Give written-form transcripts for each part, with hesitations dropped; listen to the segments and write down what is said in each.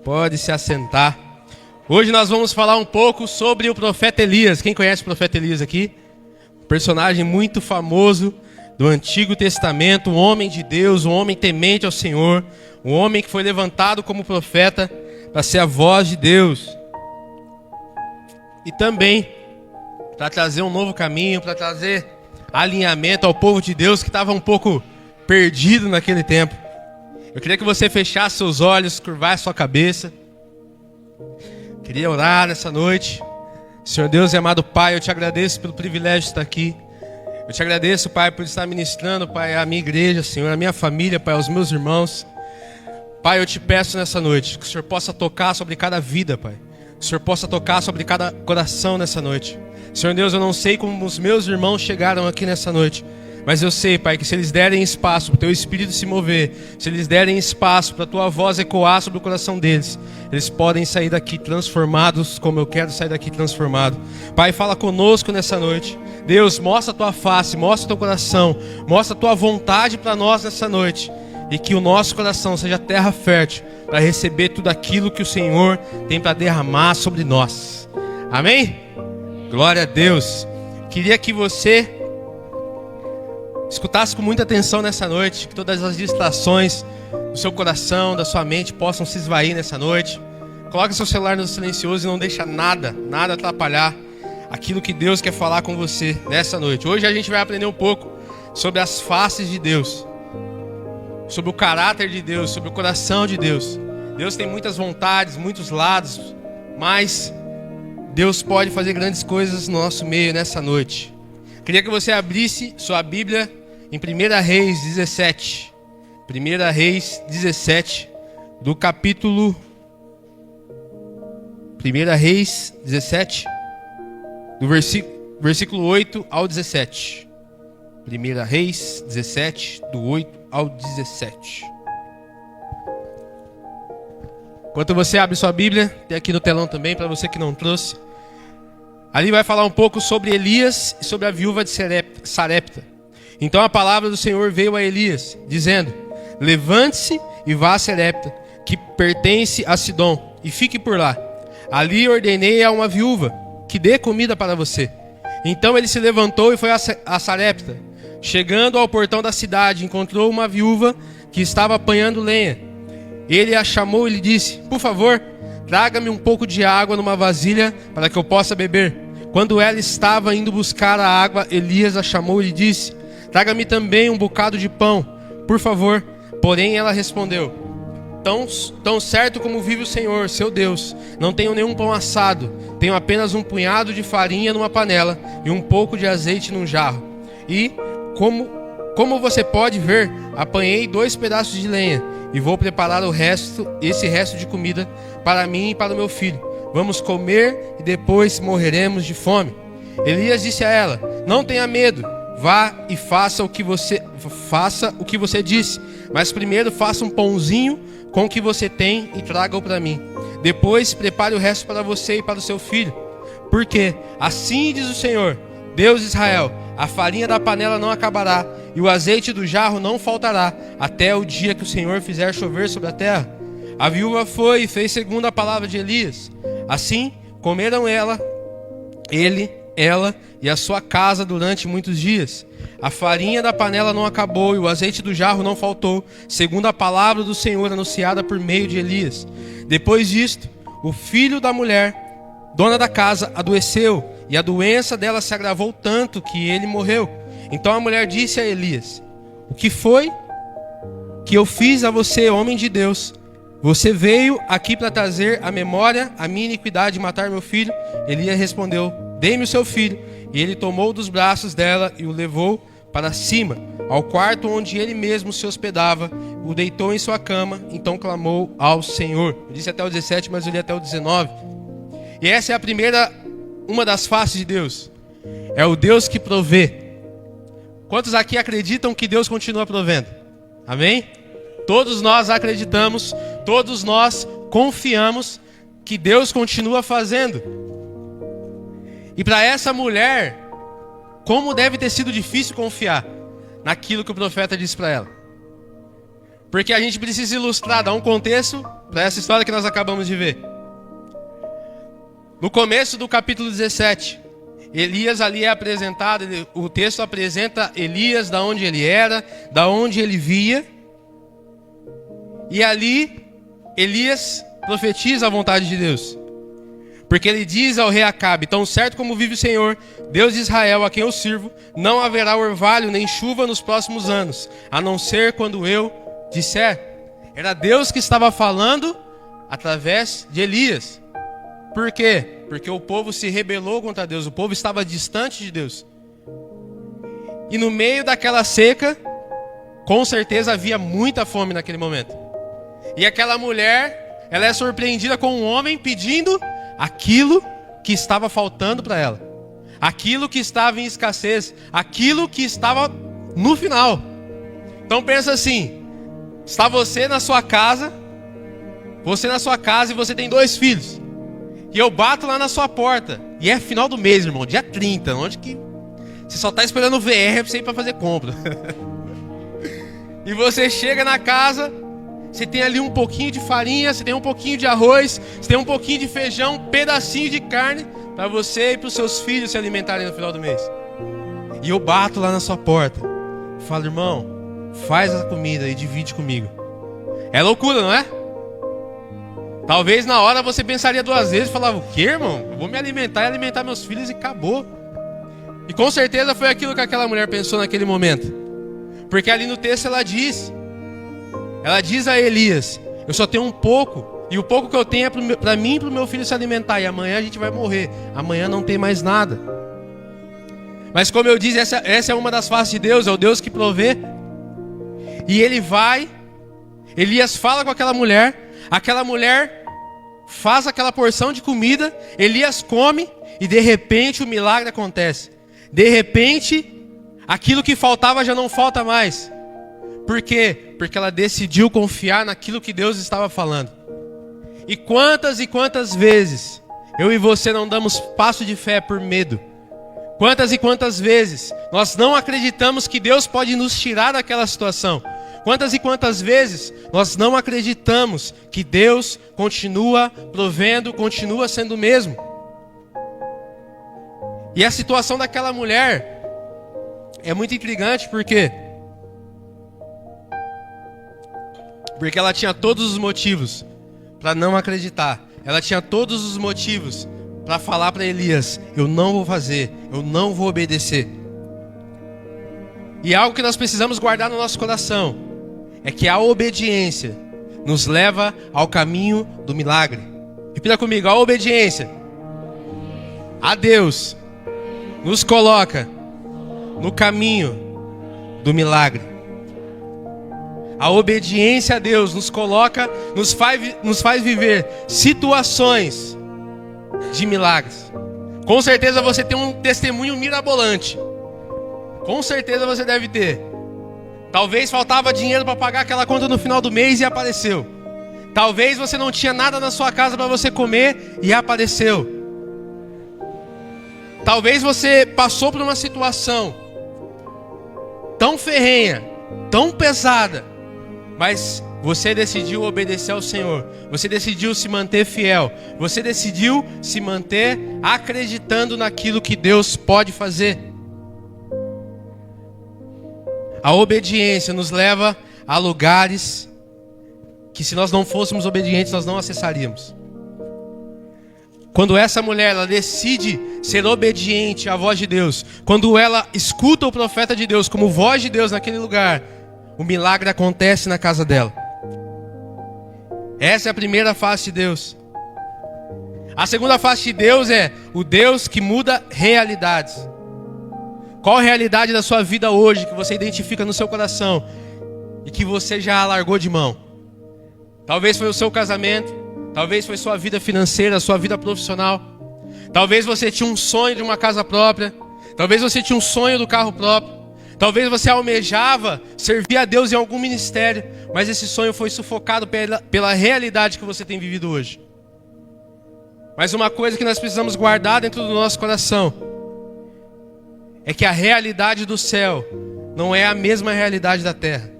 Pode se assentar. Hoje nós vamos falar um pouco sobre o profeta Elias. Quem conhece o profeta Elias aqui? Personagem muito famoso do Antigo Testamento, um homem de Deus, um homem temente ao Senhor, um homem que foi levantado como profeta para ser a voz de Deus. E também para trazer um novo caminho, para trazer alinhamento ao povo de Deus que estava um pouco perdido naquele tempo. Eu queria que você fechasse seus olhos, curvasse sua cabeça. Queria orar nessa noite. Senhor Deus e amado Pai, eu te agradeço pelo privilégio de estar aqui. Eu te agradeço, Pai, por estar ministrando, Pai, a minha igreja, Senhor, a minha família, Pai, aos meus irmãos. Pai, eu te peço nessa noite que o Senhor possa tocar sobre cada vida, Pai. Que o Senhor possa tocar sobre cada coração nessa noite. Senhor Deus, eu não sei como os meus irmãos chegaram aqui nessa noite, mas eu sei, Pai, que se eles derem espaço para o Teu Espírito se mover, se eles derem espaço para a Tua voz ecoar sobre o coração deles, eles podem sair daqui transformados como eu quero sair daqui transformado. Pai, fala conosco nessa noite. Deus, mostra a Tua face, mostra o Teu coração, mostra a Tua vontade para nós nessa noite. E que o nosso coração seja terra fértil para receber tudo aquilo que o Senhor tem para derramar sobre nós. Amém? Glória a Deus. Queria que você escutasse com muita atenção nessa noite, que todas as distrações do seu coração, da sua mente possam se esvair nessa noite. Coloque seu celular no silencioso e não deixa nada atrapalhar aquilo que Deus quer falar com você nessa noite. Hoje a gente vai aprender um pouco sobre as faces de Deus, sobre o caráter de Deus, sobre o coração de Deus. Deus tem muitas vontades, muitos lados, mas Deus pode fazer grandes coisas no nosso meio nessa noite. Queria que você abrisse sua Bíblia em 1 Reis 17. 1 Reis 17, do capítulo 1 Reis 17, do versículo 8 ao 17. 1 Reis 17, do 8 ao 17. Enquanto você abre sua Bíblia, tem aqui no telão também, para você que não trouxe. Ali vai falar um pouco sobre Elias e sobre a viúva de Sarepta. Então a palavra do Senhor veio a Elias, dizendo: levante-se e vá a Sarepta, que pertence a Sidom, e fique por lá. Ali ordenei a uma viúva que dê comida para você. Então ele se levantou e foi a Sarepta. Chegando ao portão da cidade, encontrou uma viúva que estava apanhando lenha. Ele a chamou e lhe disse: por favor, traga-me um pouco de água numa vasilha para que eu possa beber. Quando ela estava indo buscar a água, Elias a chamou e lhe disse: traga-me também um bocado de pão, por favor. Porém ela respondeu: tão certo como vive o Senhor, seu Deus, não tenho nenhum pão assado. Tenho apenas um punhado de farinha numa panela e um pouco de azeite num jarro. E, como você pode ver, apanhei 2 pedaços de lenha e vou preparar esse resto de comida para mim e para o meu filho. Vamos comer e depois morreremos de fome. Elias disse a ela: não tenha medo, vá e faça o que você disse, mas primeiro faça um pãozinho com o que você tem e traga-o para mim. Depois prepare o resto para você e para o seu filho. Porque assim diz o Senhor, Deus de Israel: a farinha da panela não acabará e o azeite do jarro não faltará, até o dia que o Senhor fizer chover sobre a terra. A viúva foi e fez segundo a palavra de Elias. Assim comeram ela e a sua casa durante muitos dias. A farinha da panela não acabou e o azeite do jarro não faltou, segundo a palavra do Senhor anunciada por meio de Elias. Depois disto, o filho da mulher, dona da casa, adoeceu, e a doença dela se agravou tanto que ele morreu. Então a mulher disse a Elias: o que foi que eu fiz a você, homem de Deus? Você veio aqui para trazer à memória a minha iniquidade e matar meu filho? Elias respondeu: dê-me o seu filho. E ele tomou dos braços dela e o levou para cima, ao quarto onde ele mesmo se hospedava, o deitou em sua cama, então clamou ao Senhor. Eu disse até o 17, mas eu li até o 19. E essa é uma das faces de Deus. É o Deus que provê. Quantos aqui acreditam que Deus continua provendo? Amém? Todos nós acreditamos, todos nós confiamos que Deus continua fazendo. E para essa mulher, como deve ter sido difícil confiar naquilo que o profeta disse para ela. Porque a gente precisa ilustrar, dar um contexto para essa história que nós acabamos de ver. No começo do capítulo 17, Elias ali é apresentado, o texto apresenta Elias da onde ele era, da onde ele via. E ali, Elias profetiza a vontade de Deus. Porque ele diz ao rei Acabe: tão certo como vive o Senhor, Deus de Israel, a quem eu sirvo, não haverá orvalho nem chuva nos próximos anos, a não ser quando eu disser. Era Deus que estava falando através de Elias. Por quê? Porque o povo se rebelou contra Deus, o povo estava distante de Deus. E no meio daquela seca, com certeza havia muita fome naquele momento. E aquela mulher, ela é surpreendida com um homem pedindo aquilo que estava faltando para ela. Aquilo que estava em escassez, aquilo que estava no final. Então pensa assim, está você na sua casa e você tem 2 filhos. E eu bato lá na sua porta. E é final do mês, irmão, dia 30, onde que você só está esperando o VR para você ir para fazer compra. E você chega na casa, você tem ali um pouquinho de farinha, você tem um pouquinho de arroz, você tem um pouquinho de feijão, um pedacinho de carne para você e para os seus filhos se alimentarem no final do mês. E eu bato lá na sua porta. Falo: irmão, faz a comida e divide comigo. É loucura, não é? Talvez na hora você pensaria 2 vezes e falava: o quê, irmão? Eu vou me alimentar e alimentar meus filhos e acabou. E com certeza foi aquilo que aquela mulher pensou naquele momento. Porque ali no texto ela diz a Elias: eu só tenho um pouco, e o pouco que eu tenho é para mim e para o meu filho se alimentar, e amanhã a gente vai morrer, amanhã não tem mais nada. Mas como eu disse, essa é uma das faces de Deus, é o Deus que provê. E Elias fala com aquela mulher faz aquela porção de comida, Elias come, e de repente o milagre acontece. De repente, aquilo que faltava já não falta mais. Por quê? Porque ela decidiu confiar naquilo que Deus estava falando. E quantas vezes eu e você não damos passo de fé por medo? Quantas e quantas vezes nós não acreditamos que Deus pode nos tirar daquela situação? Quantas e quantas vezes nós não acreditamos que Deus continua provendo, continua sendo o mesmo? E a situação daquela mulher é muito intrigante, porque ela tinha todos os motivos para não acreditar. Ela tinha todos os motivos para falar para Elias: eu não vou fazer, eu não vou obedecer. E algo que nós precisamos guardar no nosso coração é que a obediência nos leva ao caminho do milagre. Repita comigo: a obediência a Deus nos coloca no caminho do milagre. A obediência a Deus nos coloca, nos faz viver situações de milagres. Com certeza você tem um testemunho mirabolante. Com certeza você deve ter. Talvez faltava dinheiro para pagar aquela conta no final do mês e apareceu. Talvez você não tinha nada na sua casa para você comer e apareceu. Talvez você passou por uma situação tão ferrenha, tão pesada, mas você decidiu obedecer ao Senhor. Você decidiu se manter fiel. Você decidiu se manter acreditando naquilo que Deus pode fazer. A obediência nos leva a lugares que, se nós não fôssemos obedientes, nós não acessaríamos. Quando essa mulher ela decide ser obediente à voz de Deus, quando ela escuta o profeta de Deus como voz de Deus naquele lugar, o milagre acontece na casa dela. Essa é a primeira face de Deus. A segunda face de Deus é o Deus que muda realidades. Qual a realidade da sua vida hoje que você identifica no seu coração e que você já largou de mão? Talvez foi o seu casamento, talvez foi sua vida financeira, sua vida profissional. Talvez você tinha um sonho de uma casa própria, talvez você tinha um sonho do carro próprio, talvez você almejava servir a Deus em algum ministério, mas esse sonho foi sufocado pela realidade que você tem vivido hoje. Mas uma coisa que nós precisamos guardar dentro do nosso coração é que a realidade do céu não é a mesma realidade da terra.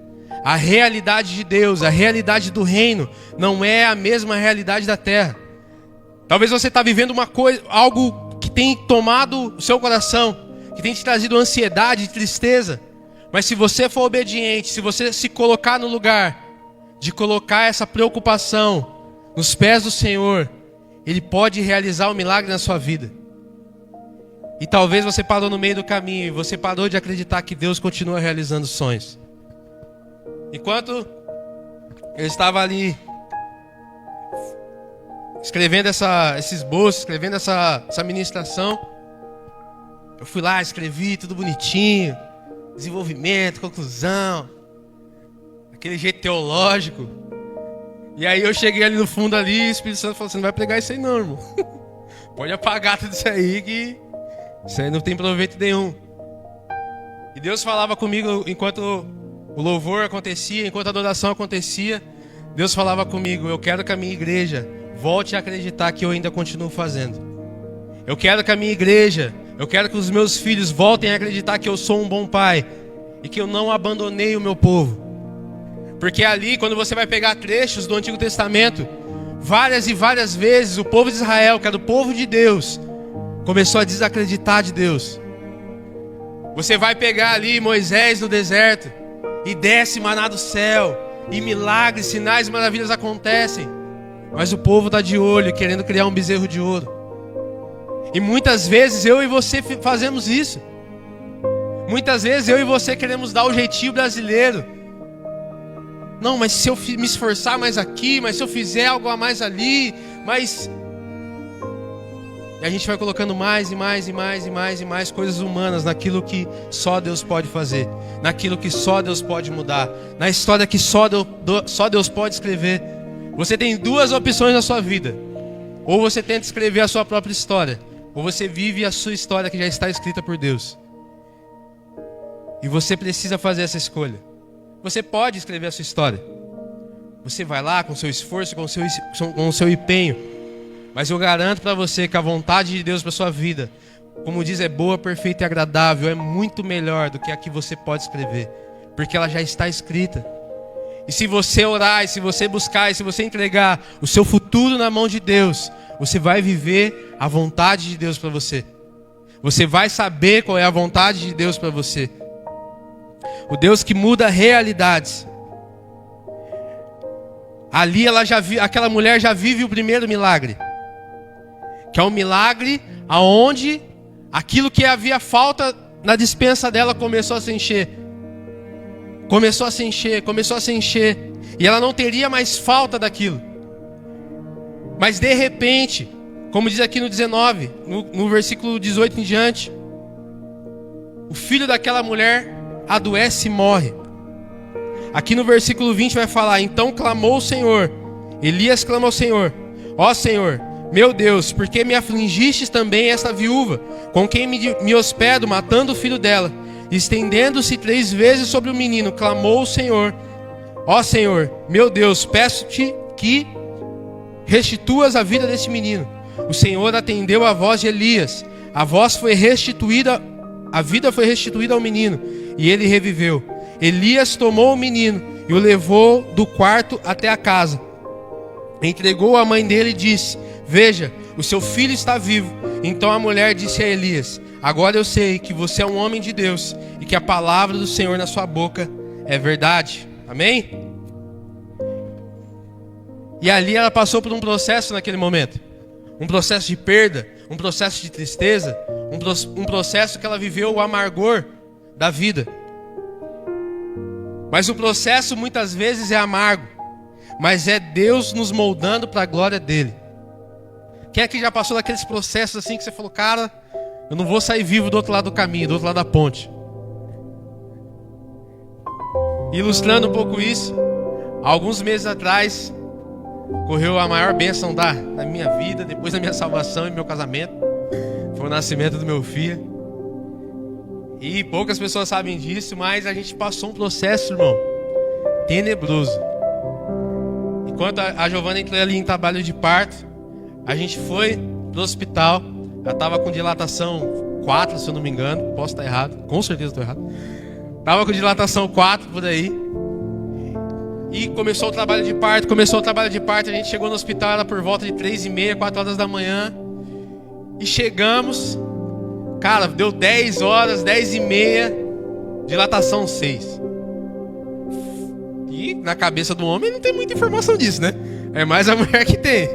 A realidade de Deus, a realidade do reino, não é a mesma realidade da terra. Talvez você está vivendo uma coisa, algo que tem tomado o seu coração, que tem te trazido ansiedade, tristeza. Mas se você for obediente, se você se colocar no lugar de colocar essa preocupação nos pés do Senhor, Ele pode realizar um milagre na sua vida. E talvez você parou no meio do caminho e você parou de acreditar que Deus continua realizando sonhos. Enquanto eu estava ali escrevendo esse esboço, escrevendo essa ministração, eu fui lá, escrevi tudo bonitinho, desenvolvimento, conclusão, aquele jeito teológico. E aí eu cheguei ali no fundo ali, e o Espírito Santo falou: você não vai pregar isso aí não, irmão. Pode apagar tudo isso aí, que isso aí não tem proveito nenhum. E Deus falava comigo enquanto o louvor acontecia, enquanto a adoração acontecia. Deus falava comigo: eu quero que a minha igreja volte a acreditar que eu ainda continuo fazendo. Eu quero que a minha igreja, eu quero que os meus filhos voltem a acreditar que eu sou um bom pai e que eu não abandonei o meu povo. Porque ali, quando você vai pegar trechos do Antigo Testamento, várias e várias vezes o povo de Israel, que era o povo de Deus, começou a desacreditar de Deus. Você vai pegar ali Moisés no deserto, e desce maná do céu, e milagres, sinais e maravilhas acontecem, mas o povo está de olho, querendo criar um bezerro de ouro. E muitas vezes eu e você fazemos isso. Muitas vezes eu e você queremos dar o jeitinho brasileiro. Não, mas se eu me esforçar mais aqui, mas se eu fizer algo a mais ali, mas... E a gente vai colocando mais e mais e mais e mais e mais coisas humanas naquilo que só Deus pode fazer, naquilo que só Deus pode mudar, na história que só Deus pode escrever. Você tem duas opções na sua vida: ou você tenta escrever a sua própria história, ou você vive a sua história que já está escrita por Deus. E você precisa fazer essa escolha. Você pode escrever a sua história. Você vai lá com o seu esforço, com o seu empenho. Mas eu garanto para você que a vontade de Deus para sua vida, como diz, é boa, perfeita e agradável. É muito melhor do que a que você pode escrever, porque ela já está escrita. E se você orar, e se você buscar, e se você entregar o seu futuro na mão de Deus, você vai viver a vontade de Deus para você. Você vai saber qual é a vontade de Deus para você. O Deus que muda realidades. Ali aquela mulher já vive o primeiro milagre, que é um milagre aonde aquilo que havia falta na despensa dela começou a se encher. Começou a se encher, começou a se encher. E ela não teria mais falta daquilo. Mas de repente, como diz aqui no 19, no versículo 18 em diante, o filho daquela mulher adoece e morre. Aqui no versículo 20 vai falar: então clamou o Senhor. Elias clama ao Senhor: ó Senhor, meu Deus, por que me afligistes também esta viúva, com quem me hospedo, matando o filho dela? Estendendo-se 3 vezes sobre o menino, clamou o Senhor: ó Senhor, meu Deus, peço-te que restituas a vida deste menino. O Senhor atendeu a voz de Elias. A vida foi restituída ao menino, e ele reviveu. Elias tomou o menino e o levou do quarto até a casa. Entregou a mãe dele e disse: veja, o seu filho está vivo. Então a mulher disse a Elias: agora eu sei que você é um homem de Deus e que a palavra do Senhor na sua boca é verdade. Amém? E ali ela passou por um processo naquele momento. Um processo de perda, um processo de tristeza, um processo que ela viveu o amargor da vida. Mas o processo muitas vezes é amargo, mas é Deus nos moldando para a glória dele. Quem aqui já passou daqueles processos assim que você falou: cara, eu não vou sair vivo do outro lado do caminho, do outro lado da ponte? Ilustrando um pouco isso, alguns meses atrás ocorreu a maior bênção da minha vida, depois da minha salvação e meu casamento. Foi o nascimento do meu filho. E poucas pessoas sabem disso, mas a gente passou um processo, irmão, tenebroso. Enquanto a Giovana entrou ali em trabalho de parto, a gente foi pro hospital. Ela estava com dilatação 4, se eu não me engano. Posso estar errado, com certeza estou errado. Estava com dilatação 4 por aí. E começou o trabalho de parto, a gente chegou no hospital, era por volta de 3h30, 4 horas da manhã. E chegamos, cara, deu 10 horas, 10h30, dilatação 6. E na cabeça do homem não tem muita informação disso, né? É mais a mulher que tem.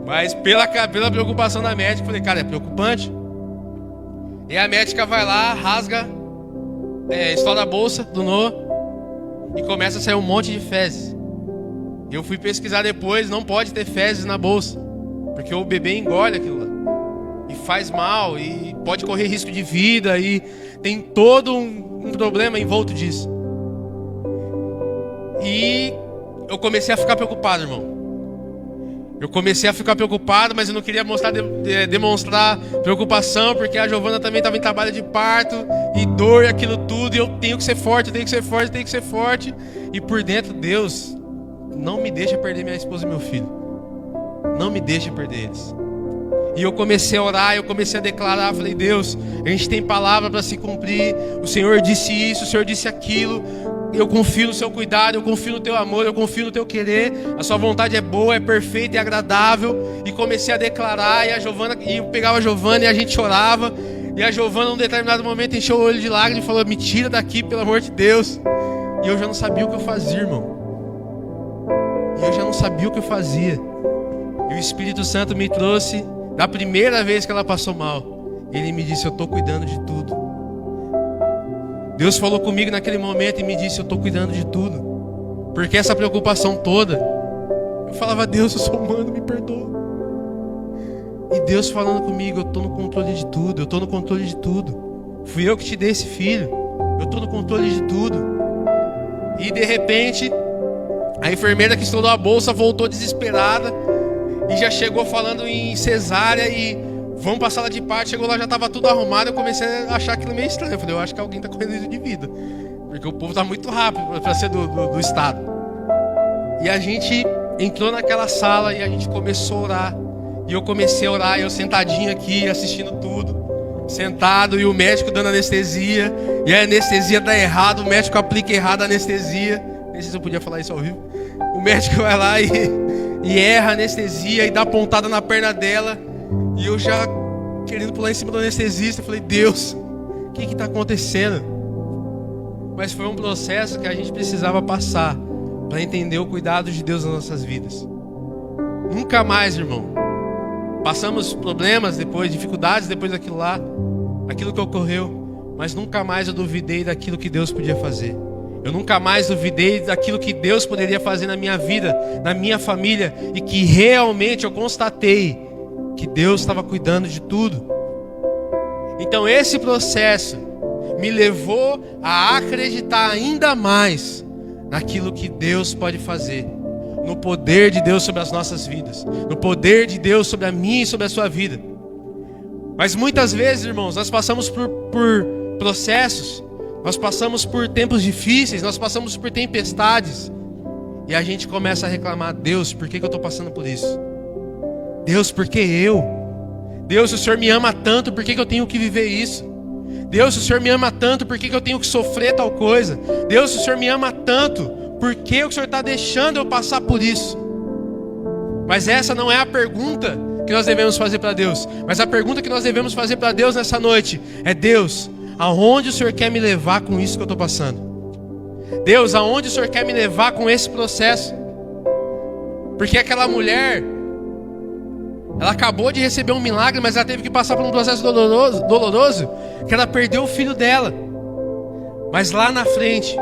Mas pela preocupação da médica, eu falei, cara, é preocupante. E a médica vai lá, rasga, estoura a bolsa do Noah e começa a sair um monte de fezes. Eu fui pesquisar depois, não pode ter fezes na bolsa, porque o bebê engole aquilo lá e faz mal, e pode correr risco de vida, e tem todo um problema envolto disso. E eu comecei a ficar preocupado, irmão. Eu comecei a ficar preocupado, mas eu não queria demonstrar preocupação, porque a Giovana também estava em trabalho de parto, e dor e aquilo tudo, e eu tenho que ser forte, eu tenho que ser forte, eu tenho que ser forte. E por dentro, Deus, não me deixa perder minha esposa e meu filho. Não me deixa perder eles. E eu comecei a orar, eu comecei a declarar, falei, Deus, a gente tem palavra para se cumprir, o Senhor disse isso, o Senhor disse aquilo, eu confio no seu cuidado, eu confio no teu amor, eu confio no teu querer, a sua vontade é boa, é perfeita e agradável. E comecei a declarar, e eu pegava a Giovana e a gente chorava, e a Giovana num determinado momento encheu o olho de lágrimas e falou, me tira daqui, pelo amor de Deus. E eu já não sabia o que eu fazia, irmão. E eu já não sabia o que eu fazia. E o Espírito Santo me trouxe, da primeira vez que ela passou mal, ele me disse, eu estou cuidando de tudo. Deus falou comigo naquele momento e me disse, eu estou cuidando de tudo. Porque essa preocupação toda, eu falava, Deus, eu sou humano, me perdoa. E Deus falando comigo, eu estou no controle de tudo, eu estou no controle de tudo. Fui eu que te dei esse filho, eu estou no controle de tudo. E de repente, a enfermeira que estourou a bolsa voltou desesperada e já chegou falando em cesárea e vamos pra sala de parto. Chegou lá, já estava tudo arrumado. Eu comecei a achar aquilo meio estranho. Eu falei, eu acho que alguém está correndo risco de vida, porque o povo está muito rápido para ser do estado. E a gente entrou naquela sala e a gente começou a orar. E eu comecei a orar, eu sentadinho aqui, assistindo tudo, sentado, e o médico dando anestesia, e a anestesia dá errado, o médico aplica errado a anestesia. Nem sei se eu podia falar isso ao vivo. O médico vai lá e erra a anestesia e dá pontada na perna dela. E eu já querendo pular em cima do anestesista, falei, Deus, o que está acontecendo? Mas foi um processo que a gente precisava passar para entender o cuidado de Deus nas nossas vidas. Nunca mais, irmão. Passamos problemas depois, dificuldades depois daquilo lá, aquilo que ocorreu, mas nunca mais eu duvidei daquilo que Deus podia fazer. Eu nunca mais duvidei daquilo que Deus poderia fazer na minha vida, na minha família, e que realmente eu constatei que Deus estava cuidando de tudo. Então esse processo me levou a acreditar ainda mais naquilo que Deus pode fazer, no poder de Deus sobre as nossas vidas, no poder de Deus sobre a minha e sobre a sua vida. Mas muitas vezes, irmãos, nós passamos por processos, nós passamos por tempos difíceis, nós passamos por tempestades, e a gente começa a reclamar, Deus, por que eu estou passando por isso? Deus, por que eu? Deus, o Senhor me ama tanto, por que eu tenho que viver isso? Deus, o Senhor me ama tanto, por que eu tenho que sofrer tal coisa? Deus, o Senhor me ama tanto, por que o Senhor está deixando eu passar por isso? Mas essa não é a pergunta que nós devemos fazer para Deus. Mas a pergunta que nós devemos fazer para Deus nessa noite é, Deus, aonde o Senhor quer me levar com isso que eu estou passando? Deus, aonde o Senhor quer me levar com esse processo? Porque aquela mulher, ela acabou de receber um milagre, mas ela teve que passar por um processo doloroso, que ela perdeu o filho dela. Mas lá na frente,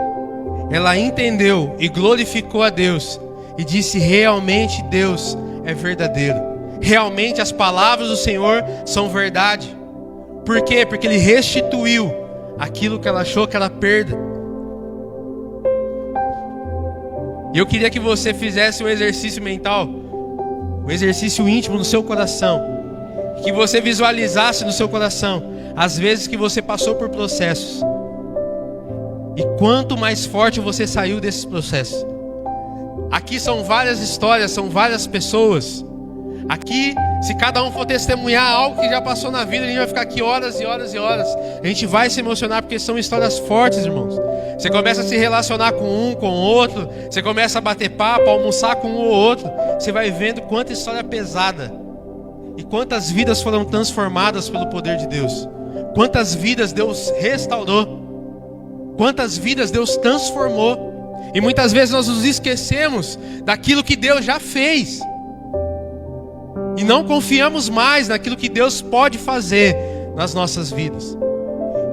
ela entendeu e glorificou a Deus e disse, realmente Deus é verdadeiro. Realmente as palavras do Senhor são verdade. Por quê? Porque Ele restituiu aquilo que ela achou que era perda. E eu queria que você fizesse um exercício mental, um exercício íntimo no seu coração, que você visualizasse no seu coração as vezes que você passou por processos, e quanto mais forte você saiu desses processos. Aqui são várias histórias, são várias pessoas. Aqui, se cada um for testemunhar algo que já passou na vida, a gente vai ficar aqui horas e horas e horas. A gente vai se emocionar porque são histórias fortes, irmãos. Você começa a se relacionar com um, com o outro. Você começa a bater papo, a almoçar com um ou outro. Você vai vendo quanta história pesada. E quantas vidas foram transformadas pelo poder de Deus. Quantas vidas Deus restaurou. Quantas vidas Deus transformou. E muitas vezes nós nos esquecemos daquilo que Deus já fez. E não confiamos mais naquilo que Deus pode fazer nas nossas vidas.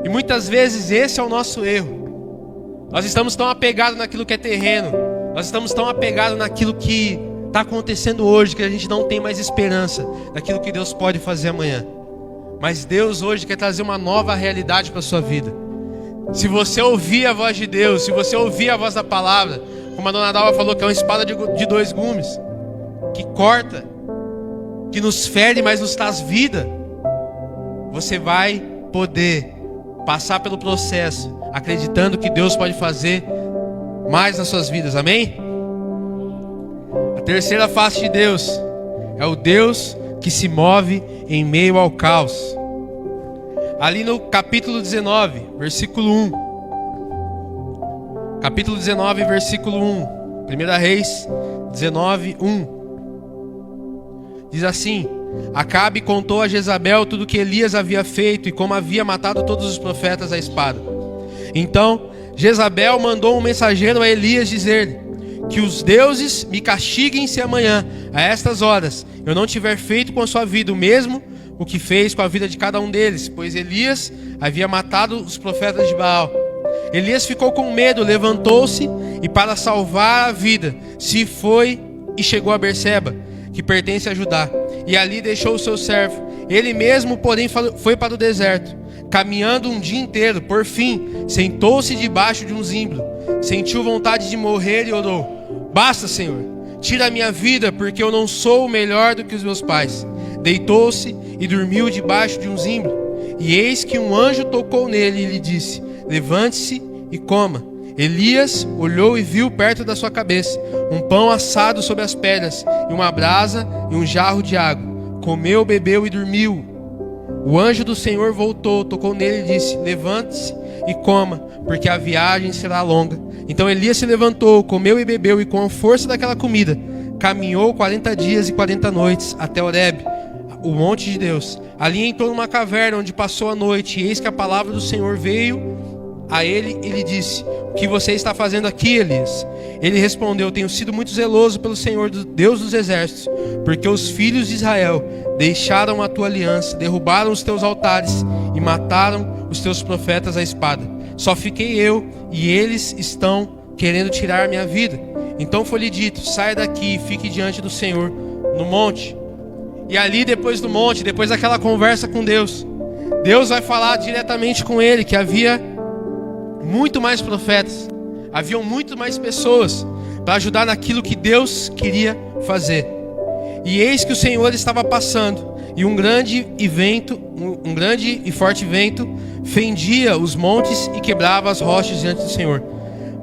E muitas vezes esse é o nosso erro. Nós estamos tão apegados naquilo que é terreno. Nós estamos tão apegados naquilo que está acontecendo hoje, que a gente não tem mais esperança daquilo que Deus pode fazer amanhã. Mas Deus hoje quer trazer uma nova realidade para a sua vida. Se você ouvir a voz de Deus, se você ouvir a voz da palavra, como a dona Dalva falou, que é uma espada de dois gumes, que corta, que nos fere, mas nos traz vida, você vai poder passar pelo processo, acreditando que Deus pode fazer mais nas suas vidas, amém? A terceira face de Deus é o Deus que se move em meio ao caos. Ali no capítulo 19, versículo 1. Capítulo 19, versículo 1. 1 Reis 19, 1. Diz assim: Acabe contou a Jezabel tudo o que Elias havia feito e como havia matado todos os profetas à espada. Então Jezabel mandou um mensageiro a Elias dizer-lhe: que os deuses me castiguem se amanhã, a estas horas, eu não tiver feito com a sua vida o mesmo o que fez com a vida de cada um deles, pois Elias havia matado os profetas de Baal. Elias ficou com medo, levantou-se e para salvar a vida se foi e chegou a Berseba, que pertence a Judá, e ali deixou o seu servo. Ele mesmo, porém, foi para o deserto, caminhando um dia inteiro. Por fim, sentou-se debaixo de um zimbro, sentiu vontade de morrer e orou: Basta, Senhor, tira a minha vida, porque eu não sou melhor do que os meus pais. Deitou-se e dormiu debaixo de um zimbro. E eis que um anjo tocou nele e lhe disse: Levante-se e coma. Elias olhou e viu perto da sua cabeça um pão assado sobre as pedras, e uma brasa e um jarro de água. Comeu, bebeu e dormiu. O anjo do Senhor voltou, tocou nele e disse: Levante-se e coma, porque a viagem será longa. Então Elias se levantou, comeu e bebeu, e com a força daquela comida caminhou 40 dias e 40 noites até Horebe, o monte de Deus. Ali entrou numa caverna onde passou a noite, e eis que a palavra do Senhor veio a ele e lhe disse: O que você está fazendo aqui, Elias? Ele respondeu: Tenho sido muito zeloso pelo Senhor, Deus dos exércitos, porque os filhos de Israel deixaram a tua aliança, derrubaram os teus altares e mataram os teus profetas à espada. Só fiquei eu, e eles estão querendo tirar minha vida. Então foi-lhe dito: Saia daqui e fique diante do Senhor no monte. E ali, depois do monte, depois daquela conversa com Deus, Deus vai falar diretamente com ele que havia muito mais profetas, haviam muito mais pessoas para ajudar naquilo que Deus queria fazer. E eis que o Senhor estava passando, e um grande e forte vento fendia os montes e quebrava as rochas diante do Senhor.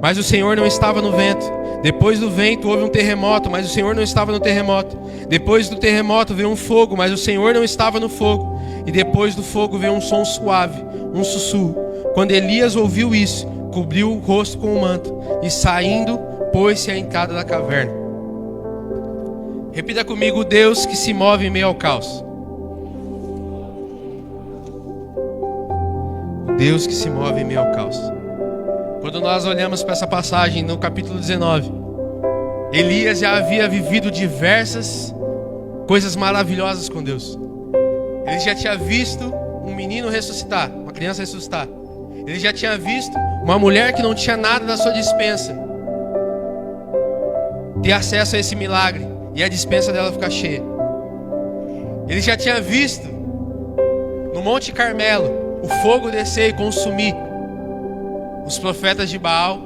Mas o Senhor não estava no vento. Depois do vento houve um terremoto, mas o Senhor não estava no terremoto. Depois do terremoto veio um fogo, mas o Senhor não estava no fogo. E depois do fogo veio um som suave, um sussurro. Quando Elias ouviu isso, cobriu o rosto com o manto e saindo, pôs-se à entrada da caverna. Repita comigo: Deus que se move em meio ao caos. Deus que se move em meio ao caos. Quando nós olhamos para essa passagem no capítulo 19, Elias já havia vivido diversas coisas maravilhosas com Deus. Ele já tinha visto um menino ressuscitar, uma criança ressuscitar. Ele já tinha visto uma mulher que não tinha nada na sua despensa ter acesso a esse milagre e a despensa dela ficar cheia. Ele já tinha visto no Monte Carmelo o fogo descer e consumir os profetas de Baal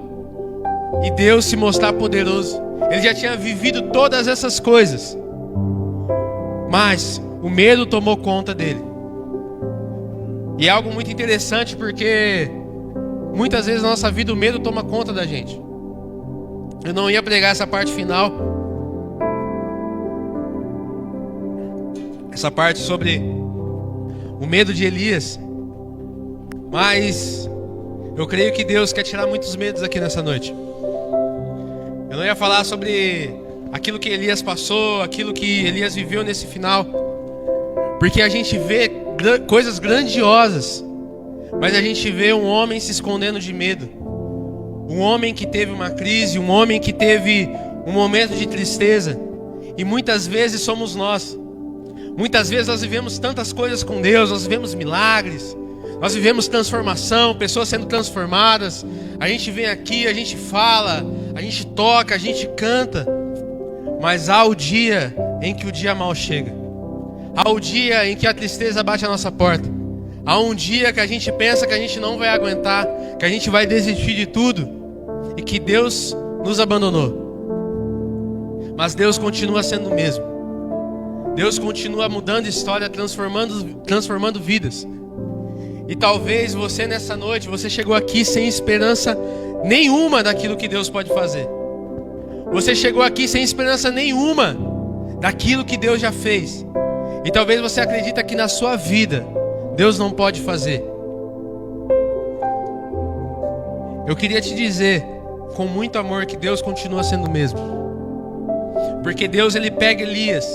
e Deus se mostrar poderoso. Ele já tinha vivido todas essas coisas, mas o medo tomou conta dele. E é algo muito interessante, porque muitas vezes na nossa vida o medo toma conta da gente. Eu não ia pregar essa parte final, essa parte sobre o medo de Elias, mas Eu creio que Deus quer tirar muitos medos aqui nessa noite. Eu não ia falar sobre aquilo que Elias passou, aquilo que Elias viveu nesse final, porque a gente vê coisas grandiosas, mas a gente vê um homem se escondendo de medo, um homem que teve uma crise, um homem que teve um momento de tristeza. E muitas vezes somos nós. Muitas vezes nós vivemos tantas coisas com Deus, nós vivemos milagres, nós vivemos transformação, pessoas sendo transformadas. A gente vem aqui, a gente fala, a gente toca, a gente canta, mas há o dia em que o dia mal chega. Há o dia em que a tristeza bate a nossa porta. Há um dia que a gente pensa que a gente não vai aguentar, que a gente vai desistir de tudo e que Deus nos abandonou. Mas Deus continua sendo o mesmo. Deus continua mudando história, transformando vidas. E talvez você nessa noite, você chegou aqui sem esperança nenhuma daquilo que Deus pode fazer. Você chegou aqui sem esperança nenhuma daquilo que Deus já fez. E talvez você acredita que na sua vida Deus não pode fazer. Eu queria te dizer com muito amor que Deus continua sendo o mesmo. Porque Deus, ele pega Elias,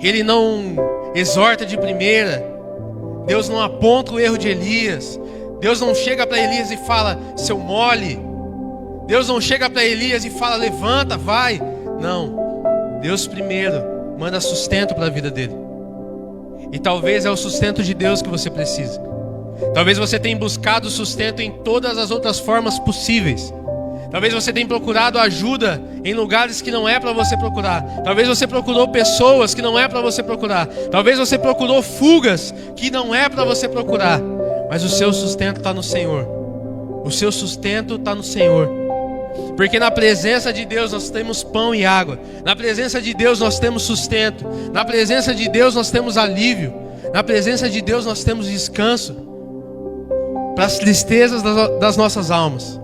ele não exorta de primeira, Deus não aponta o erro de Elias, Deus não chega para Elias e fala, seu mole. Deus não chega para Elias e fala, levanta, vai. Não, Deus primeiro manda sustento para a vida dele. E talvez é o sustento de Deus que você precisa. Talvez você tenha buscado sustento em todas as outras formas possíveis. Talvez você tenha procurado ajuda em lugares que não é para você procurar. Talvez você procurou pessoas que não é para você procurar. Talvez você procurou fugas que não é para você procurar. Mas o seu sustento está no Senhor. O seu sustento está no Senhor. Porque na presença de Deus nós temos pão e água. Na presença de Deus nós temos sustento. Na presença de Deus nós temos alívio. Na presença de Deus nós temos descanso para as tristezas das nossas almas.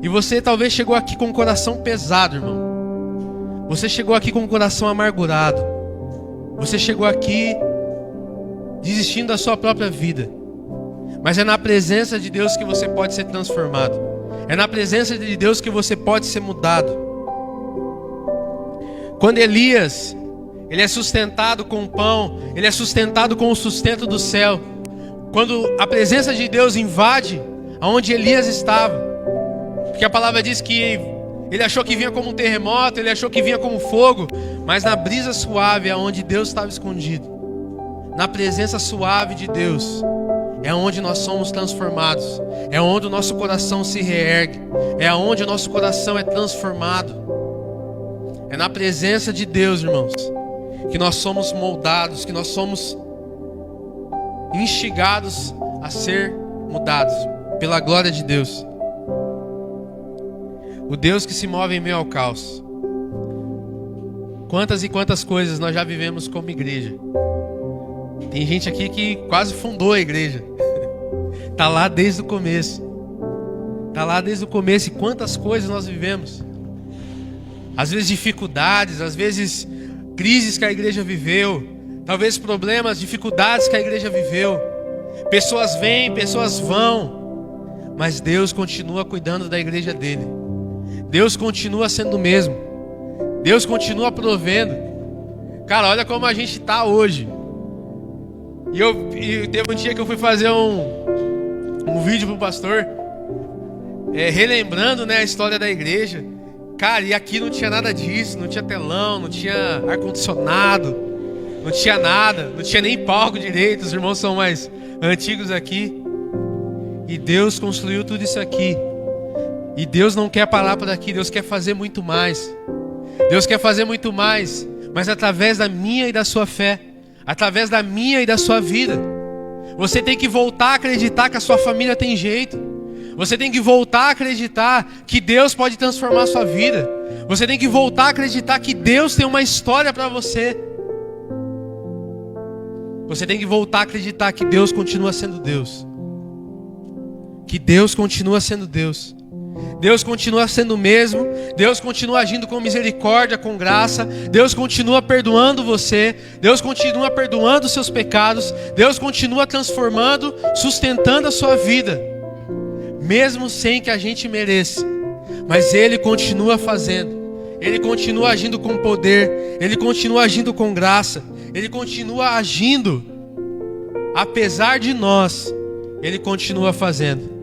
E você talvez chegou aqui com o coração pesado, irmão. Você chegou aqui com o coração amargurado. Você chegou aqui desistindo da sua própria vida. Mas é na presença de Deus que você pode ser transformado. É na presença de Deus que você pode ser mudado. Quando Elias, ele é sustentado com o pão, ele é sustentado com o sustento do céu. Quando a presença de Deus invade aonde Elias estava, porque a palavra diz que ele achou que vinha como um terremoto, ele achou que vinha como fogo, mas na brisa suave é onde Deus estava escondido. Na presença suave de Deus é onde nós somos transformados, é onde o nosso coração se reergue, é onde o nosso coração é transformado. É na presença de Deus, irmãos, que nós somos moldados, que nós somos instigados a ser mudados pela glória de Deus. O Deus que se move em meio ao caos. Quantas e quantas coisas nós já vivemos como igreja. Tem gente aqui que quase fundou a igreja. Está lá desde o começo. Está lá desde o começo. E quantas coisas nós vivemos. Às vezes dificuldades, às vezes crises que a igreja viveu. Talvez problemas, dificuldades que a igreja viveu. Pessoas vêm, pessoas vão. Mas Deus continua cuidando da igreja dele. Deus continua sendo o mesmo. Deus continua provendo. Cara, olha como a gente está hoje. E teve um dia que eu fui fazer um vídeo pro pastor, relembrando, né, a história da igreja. Cara, e aqui não tinha nada disso. Não tinha telão, não tinha ar-condicionado, não tinha nada, não tinha nem palco direito. Os irmãos são mais antigos aqui. E Deus construiu tudo isso aqui. E Deus não quer parar por aqui. Deus quer fazer muito mais. Deus quer fazer muito mais, mas através da minha e da sua fé, através da minha e da sua vida. Você tem que voltar a acreditar que a sua família tem jeito. Você tem que voltar a acreditar que Deus pode transformar a sua vida. Você tem que voltar a acreditar que Deus tem uma história para você. Você tem que voltar a acreditar que Deus continua sendo Deus. Que Deus continua sendo Deus. Deus continua sendo o mesmo. Deus continua agindo com misericórdia, com graça. Deus continua perdoando você. Deus continua perdoando os seus pecados. Deus continua transformando, sustentando a sua vida, mesmo sem que a gente mereça. Mas Ele continua fazendo. Ele continua agindo com poder. Ele continua agindo com graça. Ele continua agindo. Apesar de nós, Ele continua fazendo.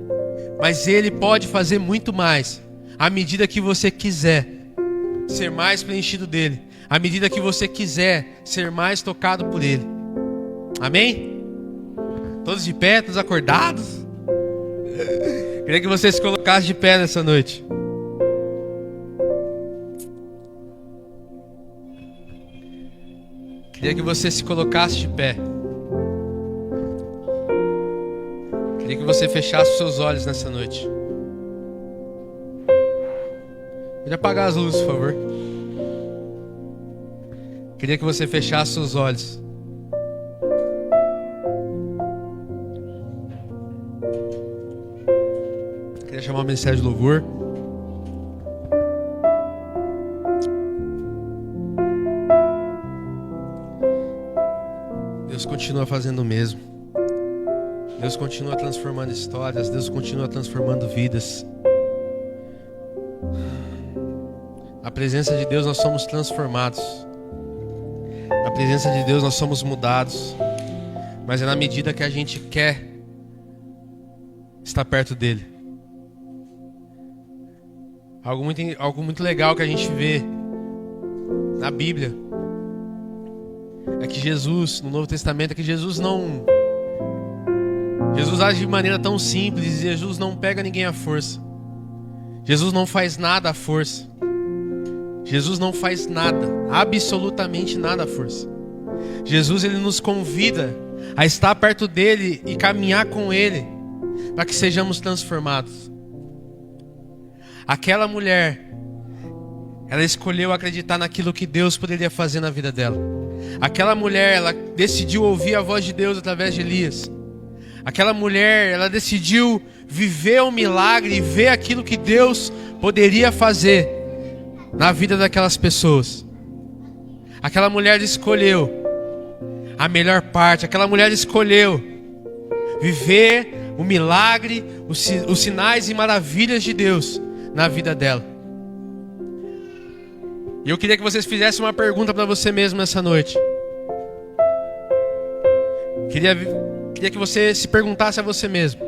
Mas Ele pode fazer muito mais, à medida que você quiser ser mais preenchido dEle, à medida que você quiser ser mais tocado por Ele. Amém? Todos de pé, todos acordados? Queria que você se colocasse de pé nessa noite. Queria que você se colocasse de pé. Queria que você fechasse os seus olhos nessa noite. Pode apagar as luzes, por favor. Queria que você fechasse os seus olhos. Queria chamar o ministério de louvor. Deus continua fazendo o mesmo. Deus continua transformando histórias. Deus continua transformando vidas. Na presença de Deus nós somos transformados. Na presença de Deus nós somos mudados. Mas é na medida que a gente quer estar perto dEle. Algo muito legal que a gente vê na Bíblia é que Jesus, no Novo Testamento, é que Jesus age de maneira tão simples. Jesus não pega ninguém à força. Jesus não faz nada à força. Jesus não faz nada, absolutamente nada à força. Jesus, Ele nos convida a estar perto dEle e caminhar com Ele, para que sejamos transformados. Aquela mulher, ela escolheu acreditar naquilo que Deus poderia fazer na vida dela. Aquela mulher, ela decidiu ouvir a voz de Deus através de Elias. Aquela mulher, ela decidiu viver um milagre e ver aquilo que Deus poderia fazer na vida daquelas pessoas. Aquela mulher escolheu a melhor parte. Aquela mulher escolheu viver o milagre, os sinais e maravilhas de Deus na vida dela. E eu queria que vocês fizessem uma pergunta para você mesmo nessa noite. Queria que você se perguntasse a você mesmo: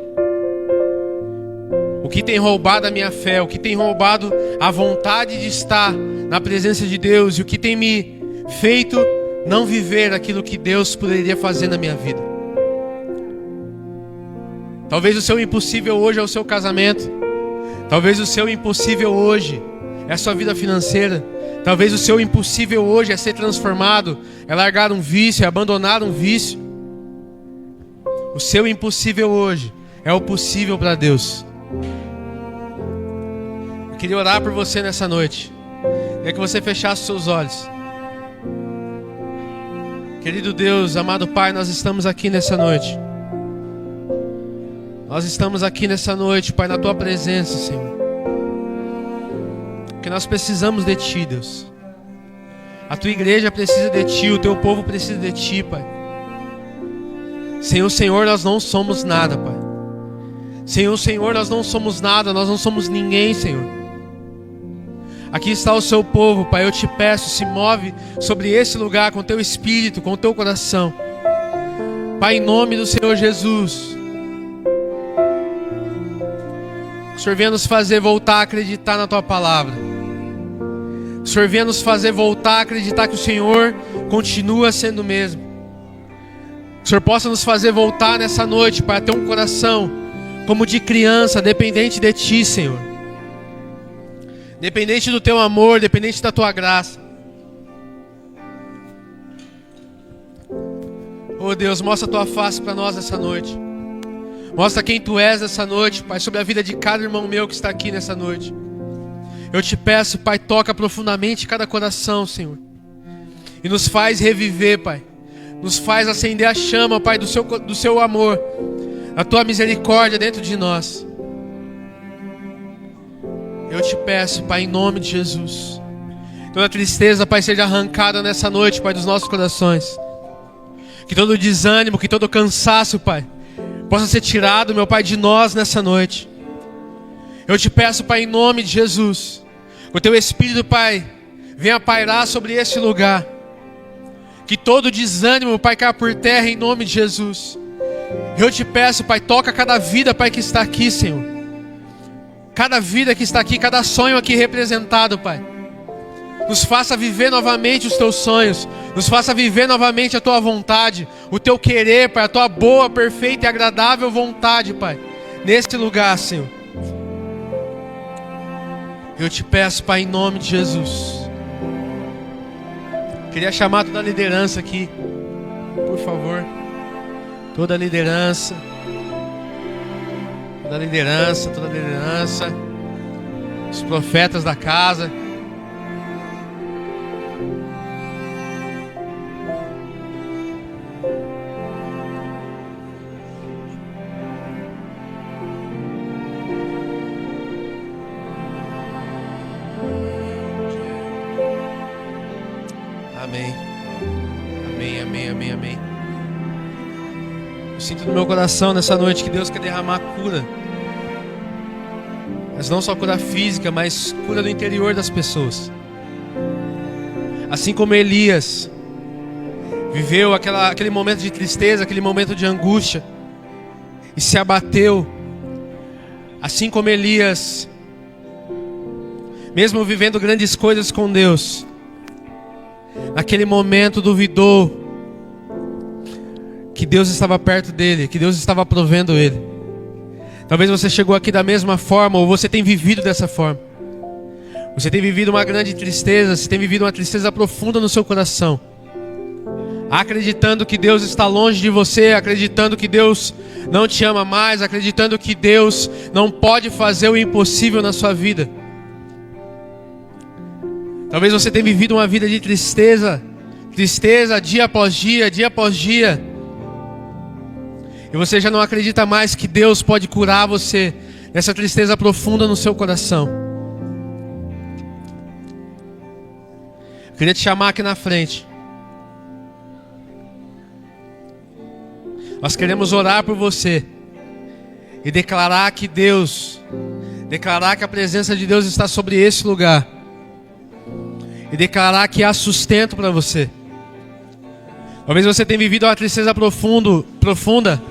o que tem roubado a minha fé? O que tem roubado a vontade de estar na presença de Deus? E o que tem me feito não viver aquilo que Deus poderia fazer na minha vida? Talvez o seu impossível hoje é o seu casamento. Talvez o seu impossível hoje é a sua vida financeira. Talvez o seu impossível hoje é ser transformado, é largar um vício, é abandonar um vício. O seu impossível hoje é o possível para Deus. Eu queria orar por você nessa noite. Queria que você fechasse os seus olhos. Querido Deus, amado Pai, nós estamos aqui nessa noite. Nós estamos aqui nessa noite, Pai, na Tua presença, Senhor. Porque nós precisamos de Ti, Deus. A Tua igreja precisa de Ti, o Teu povo precisa de Ti, Pai. Sem o Senhor nós não somos nada, Pai. Sem o Senhor nós não somos nada, nós não somos ninguém, Senhor. Aqui está o Seu povo, Pai, eu te peço, se move sobre esse lugar com Teu Espírito, com Teu coração. Pai, em nome do Senhor Jesus. O Senhor venha nos fazer voltar a acreditar na Tua palavra. O Senhor venha nos fazer voltar a acreditar que o Senhor continua sendo o mesmo. Que o Senhor possa nos fazer voltar nessa noite para ter um coração como de criança, dependente de Ti, Senhor. Dependente do Teu amor, dependente da Tua graça. Oh Deus, mostra a Tua face para nós nessa noite. Mostra quem Tu és nessa noite, Pai, sobre a vida de cada irmão meu que está aqui nessa noite. Eu te peço, Pai, toca profundamente cada coração, Senhor. E nos faz reviver, Pai. Nos faz acender a chama, Pai, do seu amor, a Tua misericórdia dentro de nós. Eu te peço, Pai, em nome de Jesus. Toda tristeza, Pai, seja arrancada nessa noite, Pai, dos nossos corações. Que todo desânimo, que todo cansaço, Pai, possa ser tirado, meu Pai, de nós nessa noite. Eu te peço, Pai, em nome de Jesus, que o Teu Espírito, Pai, venha pairar sobre este lugar. Que todo desânimo, Pai, caia por terra em nome de Jesus. Eu te peço, Pai, toca cada vida, Pai, que está aqui, Senhor. Cada vida que está aqui, cada sonho aqui representado, Pai. Nos faça viver novamente os Teus sonhos. Nos faça viver novamente a Tua vontade, o Teu querer, Pai, a Tua boa, perfeita e agradável vontade, Pai, neste lugar, Senhor. Eu te peço, Pai, em nome de Jesus. Queria chamar toda a liderança aqui, por favor. Toda a liderança. Toda a liderança, toda a liderança. Os profetas da casa. Amém. Amém, amém, amém, amém. Eu sinto no meu coração nessa noite que Deus quer derramar cura. Mas não só cura física, mas cura do interior das pessoas. Assim como Elias viveu aquele momento de tristeza, aquele momento de angústia e se abateu. Assim como Elias, mesmo vivendo grandes coisas com Deus, naquele momento duvidou que Deus estava perto dele, que Deus estava provendo ele. Talvez você chegou aqui da mesma forma, ou você tem vivido dessa forma. Você tem vivido uma grande tristeza, você tem vivido uma tristeza profunda no seu coração, acreditando que Deus está longe de você, acreditando que Deus não te ama mais, acreditando que Deus não pode fazer o impossível na sua vida. Talvez você tenha vivido uma vida de tristeza, tristeza dia após dia, dia após dia. E você já não acredita mais que Deus pode curar você dessa tristeza profunda no seu coração. Eu queria te chamar aqui na frente. Nós queremos orar por você e declarar que a presença de Deus está sobre esse lugar. E declarar que há sustento para você. Talvez você tenha vivido uma tristeza profunda,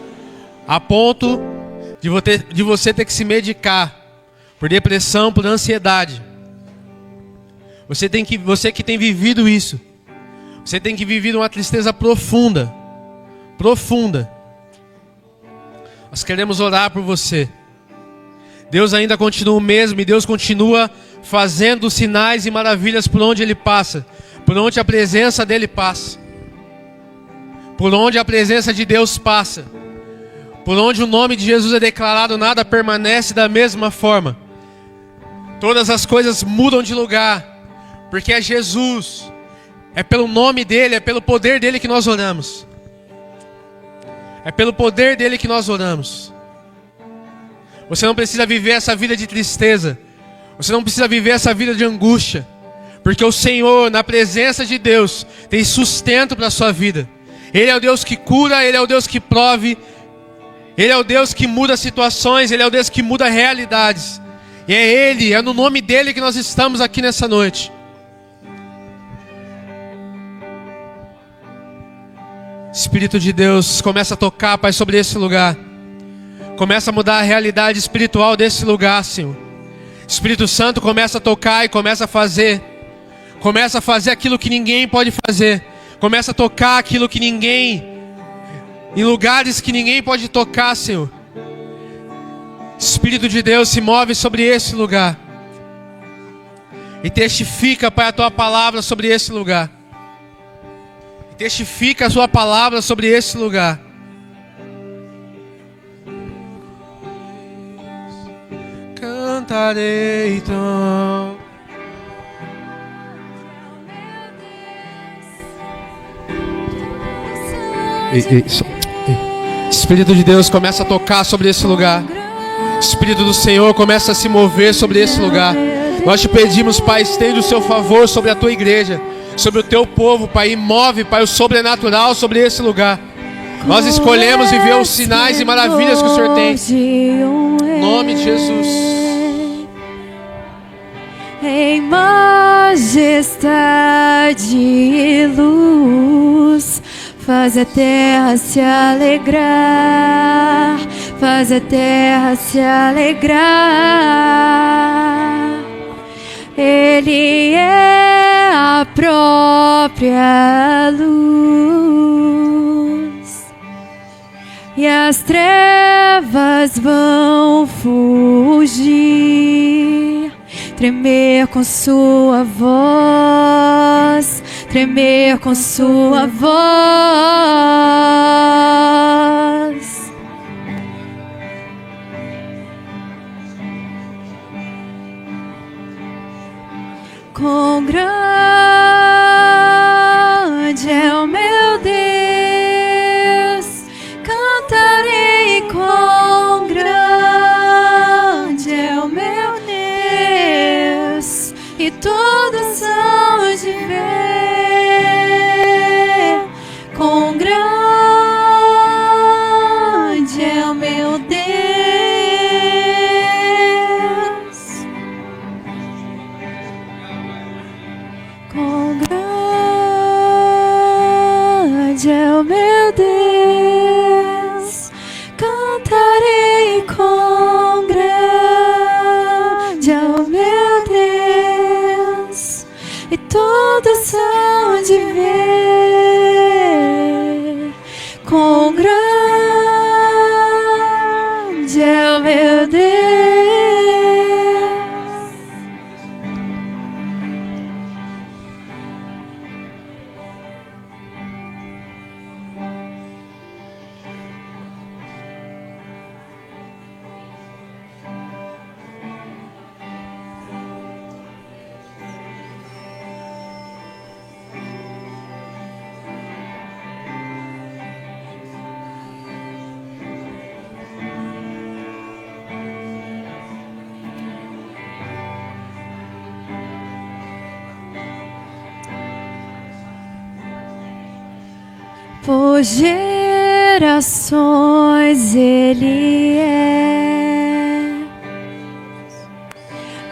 a ponto de você ter que se medicar por depressão, por ansiedade. Você que tem vivido isso, você tem que viver uma tristeza profunda. Nós queremos orar por você. Deus ainda continua o mesmo e Deus continua fazendo sinais e maravilhas por onde Ele passa, por onde a presença dEle passa, por onde a presença de Deus passa, por onde o nome de Jesus é declarado, nada permanece da mesma forma. Todas as coisas mudam de lugar, porque é Jesus, é pelo nome dEle, é pelo poder dEle que nós oramos. É pelo poder dEle que nós oramos. Você não precisa viver essa vida de tristeza. Você não precisa viver essa vida de angústia. Porque o Senhor, na presença de Deus, tem sustento para a sua vida. Ele é o Deus que cura, Ele é o Deus que prove. Ele é o Deus que muda situações, Ele é o Deus que muda realidades. E é Ele, é no nome dEle que nós estamos aqui nessa noite. Espírito de Deus, começa a tocar, Pai, sobre esse lugar. Começa a mudar a realidade espiritual desse lugar, Senhor. Espírito Santo, começa a tocar e começa a fazer. Começa a fazer aquilo que ninguém pode fazer. Começa a tocar aquilo que ninguém, em lugares que ninguém pode tocar, Senhor. Espírito de Deus, se move sobre esse lugar. E testifica, Pai, a Tua palavra sobre esse lugar. E testifica a Sua palavra sobre esse lugar. Cantarei então. Espírito de Deus, começa a tocar sobre esse lugar. Espírito do Senhor, começa a se mover sobre esse lugar. Nós te pedimos, Pai, estende o seu favor sobre a tua igreja, sobre o teu povo, Pai, e move, Pai, o sobrenatural sobre esse lugar. Nós escolhemos viver os sinais e maravilhas que o Senhor tem. Em nome de Jesus. Em majestade e luz, faz a terra se alegrar, faz a terra se alegrar. Ele é a própria luz, e as trevas vão fugir, tremer com sua voz, tremer com sua voz. Quão grande é o meu Deus, cantarei. Quão grande é o meu Deus, e todos hão de ver. Quão grande é o meu Deus. Quão grande é o meu Deus, cantarei. Quão grande é o meu Deus, e todos hão de ver. Quão grande é o meu Deus. Por gerações Ele é,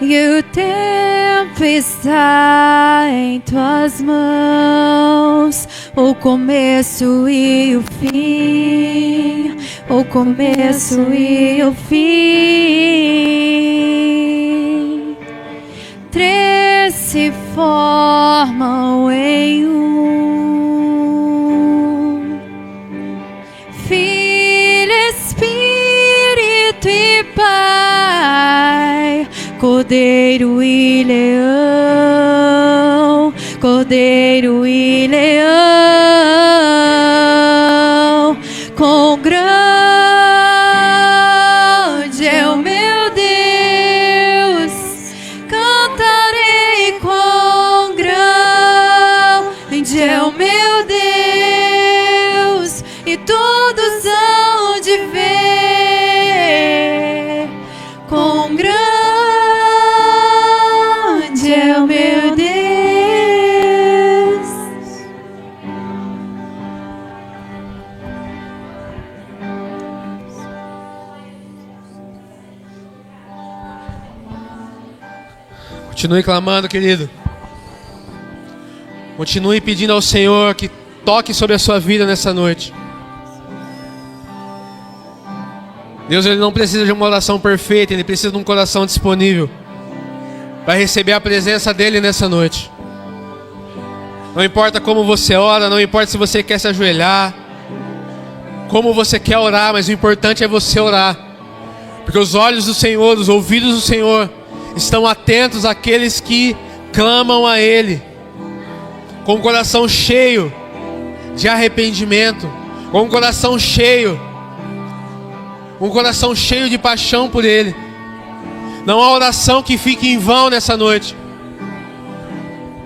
e o tempo está em tuas mãos, o começo e o fim, o começo e o fim. Três se formam em um: Filho, Espírito e Pai, Cordeiro e Leão, Cordeiro e Leão. Quão grande é o meu Deus, cantarei. Quão grande é o meu Deus, e todos hão de ver. Quão grande é o meu Deus. Continue clamando, querido. Continue pedindo ao Senhor que toque sobre a sua vida nessa noite. Deus, Ele não precisa de uma oração perfeita, Ele precisa de um coração disponível para receber a presença dEle nessa noite. Não importa como você ora, não importa se você quer se ajoelhar, como você quer orar, mas o importante é você orar, porque os olhos do Senhor, os ouvidos do Senhor estão atentos àqueles que clamam a Ele com o coração cheio de arrependimento, com um coração cheio de paixão por Ele. Não há oração que fique em vão nessa noite.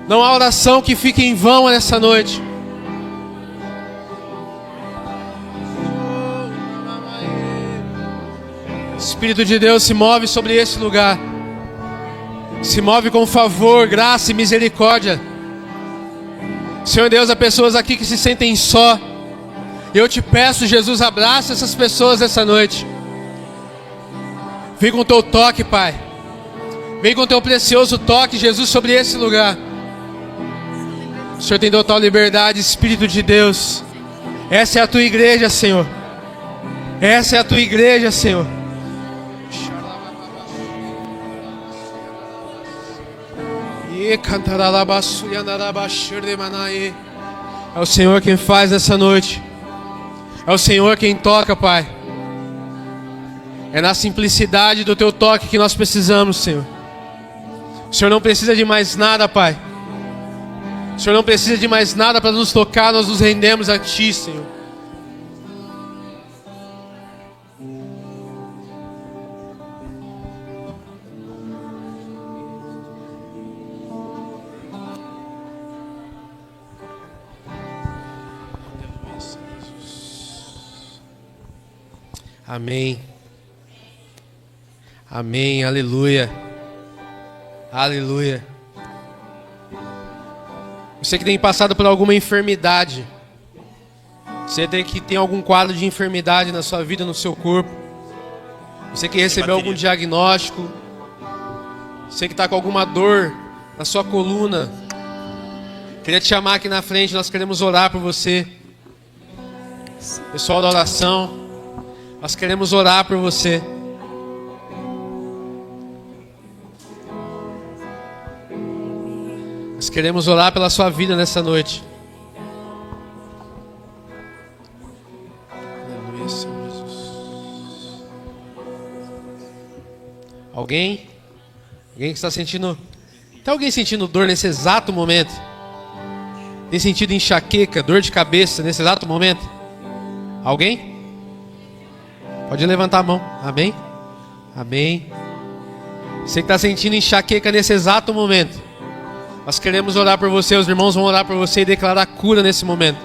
Não há oração que fique em vão nessa noite. Espírito de Deus se move sobre esse lugar. Se move com favor, graça e misericórdia. Senhor Deus, há pessoas aqui que se sentem só. Eu te peço, Jesus, abraça essas pessoas essa noite. Vem com o teu toque, Pai. Vem com o teu precioso toque, Jesus, sobre esse lugar. O Senhor tem total liberdade, Espírito de Deus. Essa é a tua igreja, Senhor. Essa é a tua igreja, Senhor. É o Senhor quem faz essa noite. É o Senhor quem toca, Pai. É na simplicidade do teu toque que nós precisamos, Senhor. O Senhor não precisa de mais nada, Pai. O Senhor não precisa de mais nada para nos tocar. Nós nos rendemos a Ti, Senhor. Amém. Amém, aleluia. Aleluia. Você que tem passado por alguma enfermidade, você tem algum quadro de enfermidade na sua vida, no seu corpo, você que recebeu algum diagnóstico, você que está com alguma dor na sua coluna, queria te chamar aqui na frente, nós queremos orar por você. Pessoal da oração, nós queremos orar por você. Nós queremos orar pela sua vida nessa noite. Aleluia, Senhor Jesus. Alguém? Alguém que está sentindo... Tem alguém sentindo dor nesse exato momento? Tem sentido enxaqueca, dor de cabeça nesse exato momento? Alguém? Pode levantar a mão. Amém? Amém. Você que está sentindo enxaqueca nesse exato momento, nós queremos orar por você. Os irmãos vão orar por você e declarar cura nesse momento.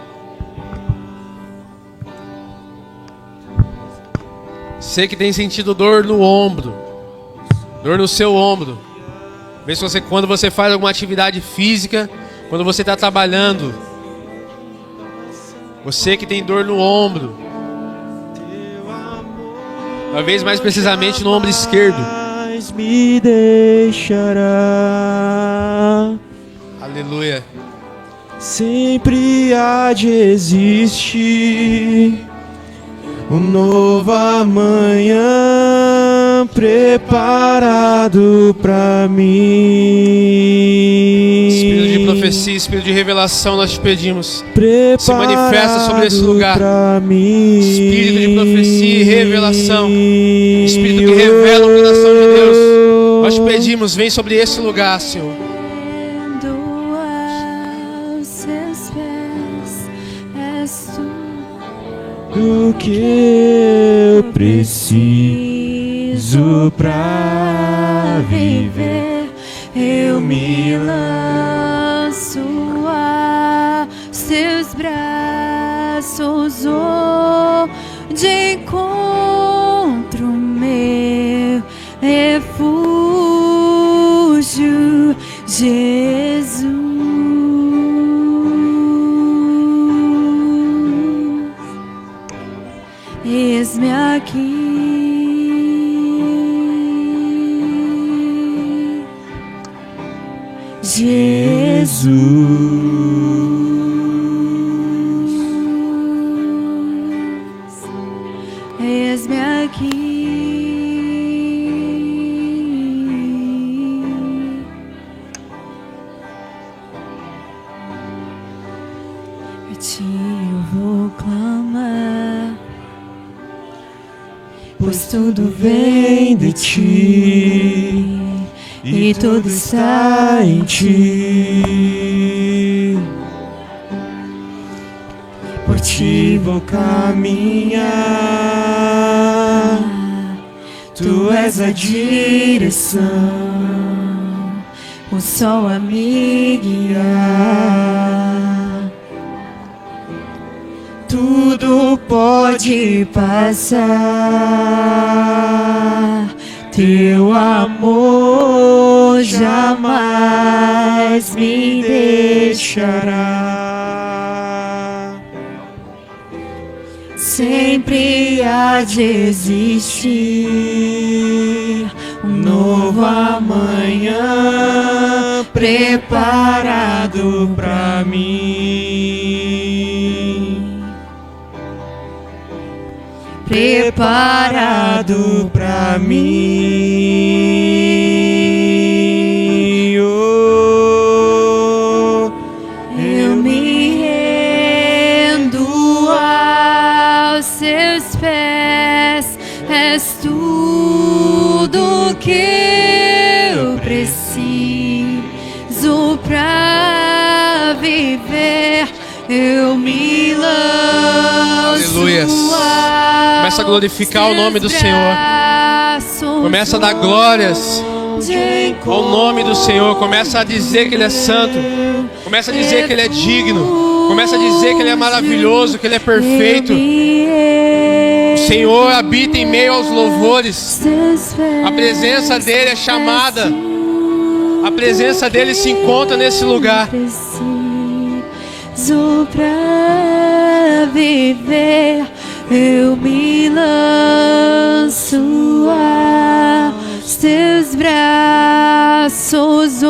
Você que tem sentido dor no ombro, dor no seu ombro, vê se você, quando você faz alguma atividade física, quando você está trabalhando, você que tem dor no ombro, uma vez mais precisamente no ombro esquerdo, me deixará. Aleluia. Sempre há de existir um novo amanhã preparado para mim. Espírito de profecia, Espírito de revelação, nós te pedimos. Se manifesta sobre esse lugar. Espírito de profecia e revelação. Espírito que revela o coração de Deus. Nós te pedimos, vem sobre esse lugar, Senhor. Do que eu preciso pra viver, eu me lanço a seus braços, onde encontro meu refúgio, Jesus. Eis-me aqui, Jesus. Eis-me aqui. A ti eu vou clamar, pois tudo vem de ti e tudo está em ti. Por ti vou caminhar, tu és a direção, o sol a me guiar. Tudo pode passar, teu amor jamais me deixará. Sempre há de existir um novo amanhã preparado pra mim. Preparado pra mim. Oh, Eu me rendo aos seus pés, és tudo que eu preciso pra viver. Eu me lanço. Aleluias. Começa a glorificar o nome do Senhor. Começa a dar glórias ao nome do Senhor. Começa a dizer que Ele é santo. Começa a dizer que Ele é digno. Começa a dizer que Ele é maravilhoso, que Ele é perfeito. O Senhor habita em meio aos louvores. A presença dEle é chamada. A presença dEle se encontra nesse lugar. Preciso pra viver. Eu me lanço aos teus braços,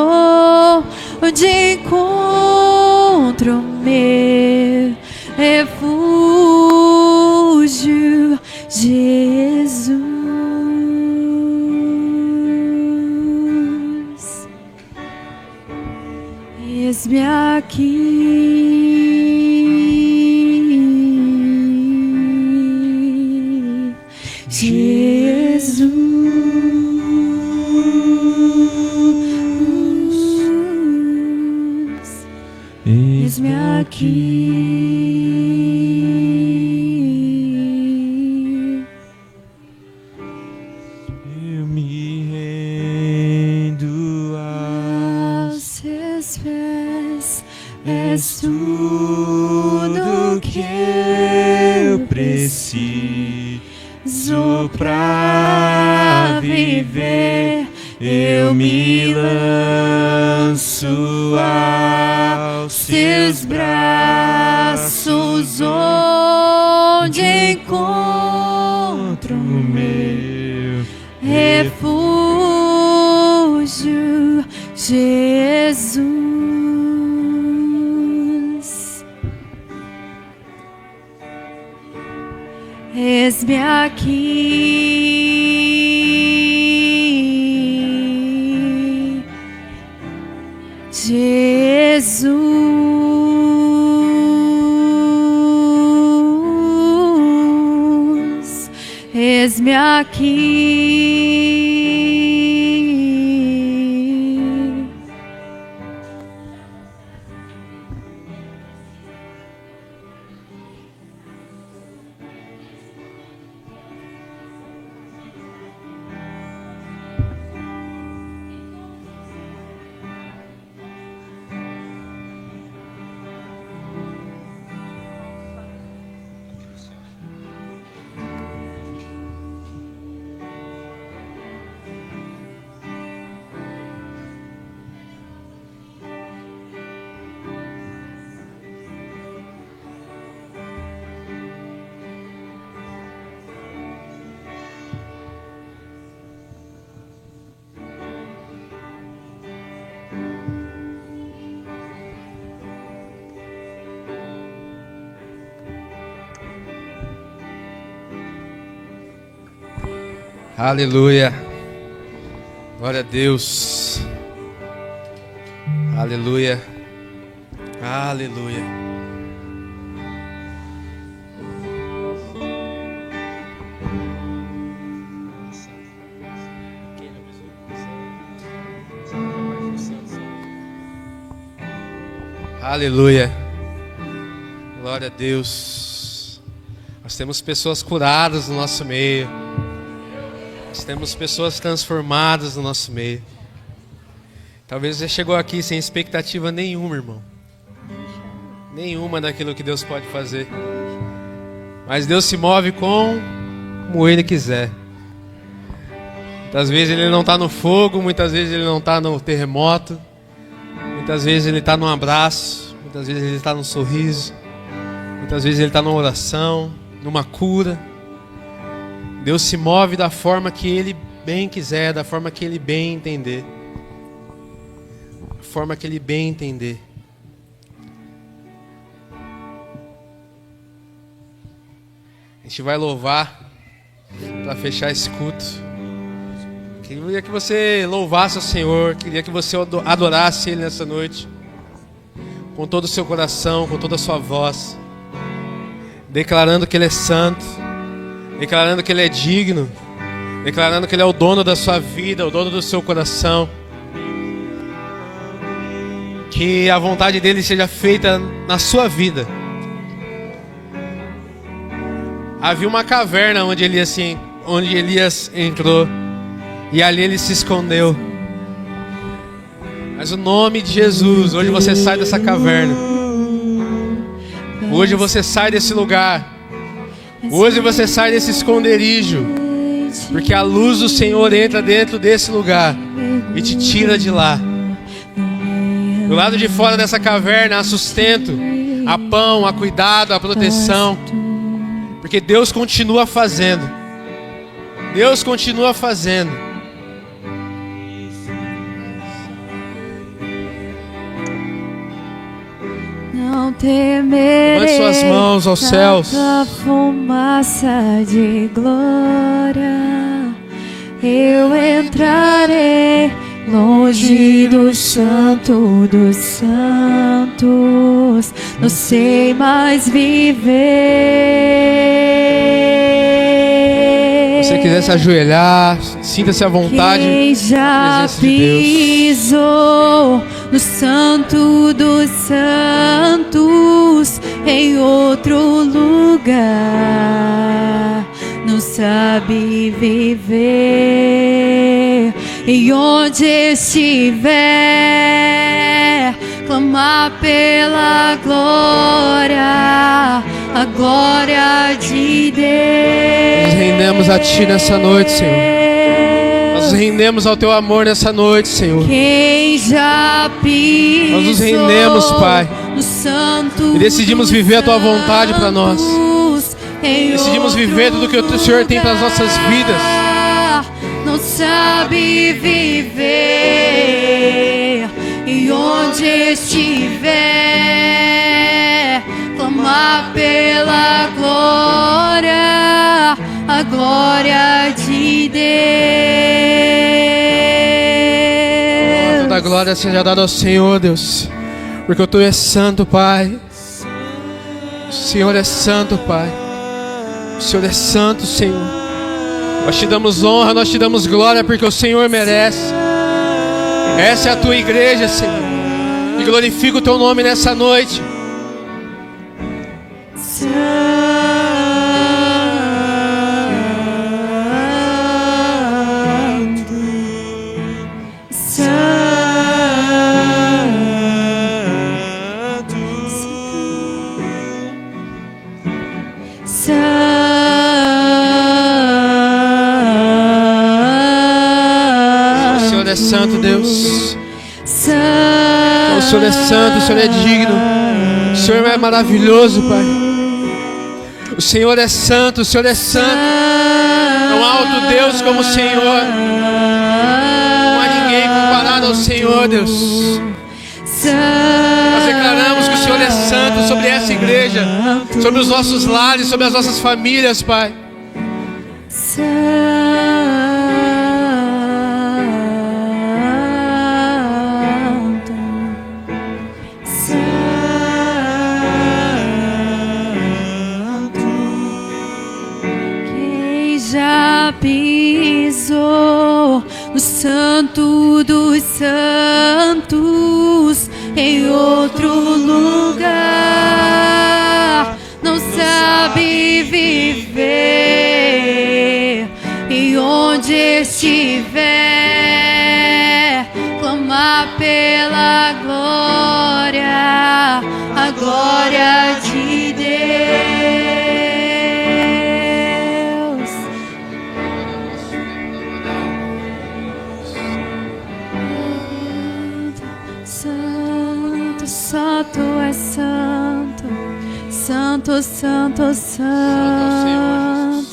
onde encontro meu refúgio, Jesus. Eis-me aqui, Jesus. Eis-me aqui. eu me rendo Aos seus pés, és tudo que eu preciso pra viver. Eu me lanço aos teus braços, onde encontro o meu refúgio, Jesus. Eis-me aqui, Jesus. Eis-me aqui. Aleluia. Glória a Deus. Aleluia. Aleluia. Aleluia. Glória a Deus. Nós temos pessoas curadas no nosso meio. Nós temos pessoas transformadas no nosso meio. Talvez você chegou aqui sem expectativa nenhuma, irmão. Nenhuma daquilo que Deus pode fazer. Mas Deus se move como Ele quiser. Muitas vezes ele não está no fogo, muitas vezes ele não está no terremoto, muitas vezes ele está num abraço, muitas vezes ele está num sorriso, muitas vezes ele está numa oração, numa cura. Deus se move da forma que Ele bem quiser, da forma que Ele bem entender. Da forma que Ele bem entender. A gente vai louvar para fechar esse culto. Queria que você louvasse o Senhor, queria que você adorasse Ele nessa noite, com todo o seu coração, com toda a sua voz, declarando que Ele é santo, declarando que Ele é digno, declarando que Ele é o dono da sua vida, o dono do seu coração. Que a vontade dEle seja feita na sua vida. Havia uma caverna onde Elias entrou, e ali ele se escondeu. Mas o nome de Jesus, hoje você sai dessa caverna. Hoje você sai desse lugar. Hoje você sai desse esconderijo. Porque a luz do Senhor entra dentro desse lugar e te tira de lá. Do lado de fora dessa caverna há sustento, há pão, há cuidado, há proteção. Porque Deus continua fazendo. Deus continua fazendo. Não temerei. Levante suas mãos aos céus. A fumaça de glória. Eu entrarei longe do santo dos santos. Não sei mais viver. Se você quiser se ajoelhar, sinta-se à vontade. Quem já pisou no santo dos santos em outro lugar não sabe viver. E onde estiver, clamar pela glória, a glória de Deus. Nós rendemos a Ti nessa noite, Senhor. Nós nos rendemos ao Teu amor nessa noite, Senhor. Quem já pisou, nós nos rendemos, Pai, no santo e decidimos viver a Tua vontade para nós. Decidimos viver tudo que o Senhor tem para as nossas vidas. Não sabe viver. E onde estiver, clamar pela glória, a glória de Deus. Toda a glória seja dada ao Senhor, Deus, porque o Tu és santo, Pai. O Senhor é santo, Pai. O Senhor é santo, Senhor. Nós Te damos honra, nós Te damos glória, porque o Senhor merece. Essa é a Tua igreja, Senhor. E glorifica o Teu nome nessa noite. O Senhor é santo, Deus. O Senhor é santo, o Senhor é digno. O Senhor é maravilhoso, Pai. O Senhor é santo, o Senhor é santo. Não há outro Deus como o Senhor. Não há ninguém comparado ao Senhor, Deus. Nós declaramos que o Senhor é santo sobre essa igreja, sobre os nossos lares, sobre as nossas famílias, Pai. Quem já pisou no santo dos santos em outro lugar não sabe viver. E onde estiver, clamar pela glória, a glória de Deus. Só tu és santo, santo, santo, santo.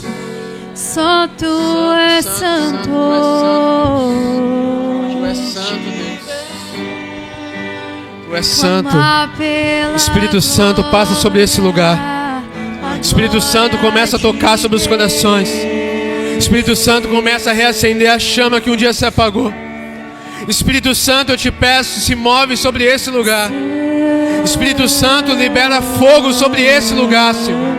Só tu és santo. Tu és santo, Deus. Tu és santo. Espírito Santo, passa sobre esse lugar. Espírito Santo, começa a tocar sobre os corações. Espírito Santo, começa a reacender a chama que um dia se apagou. Espírito Santo, eu te peço, se move sobre esse lugar. Espírito Santo, libera fogo sobre esse lugar, Senhor.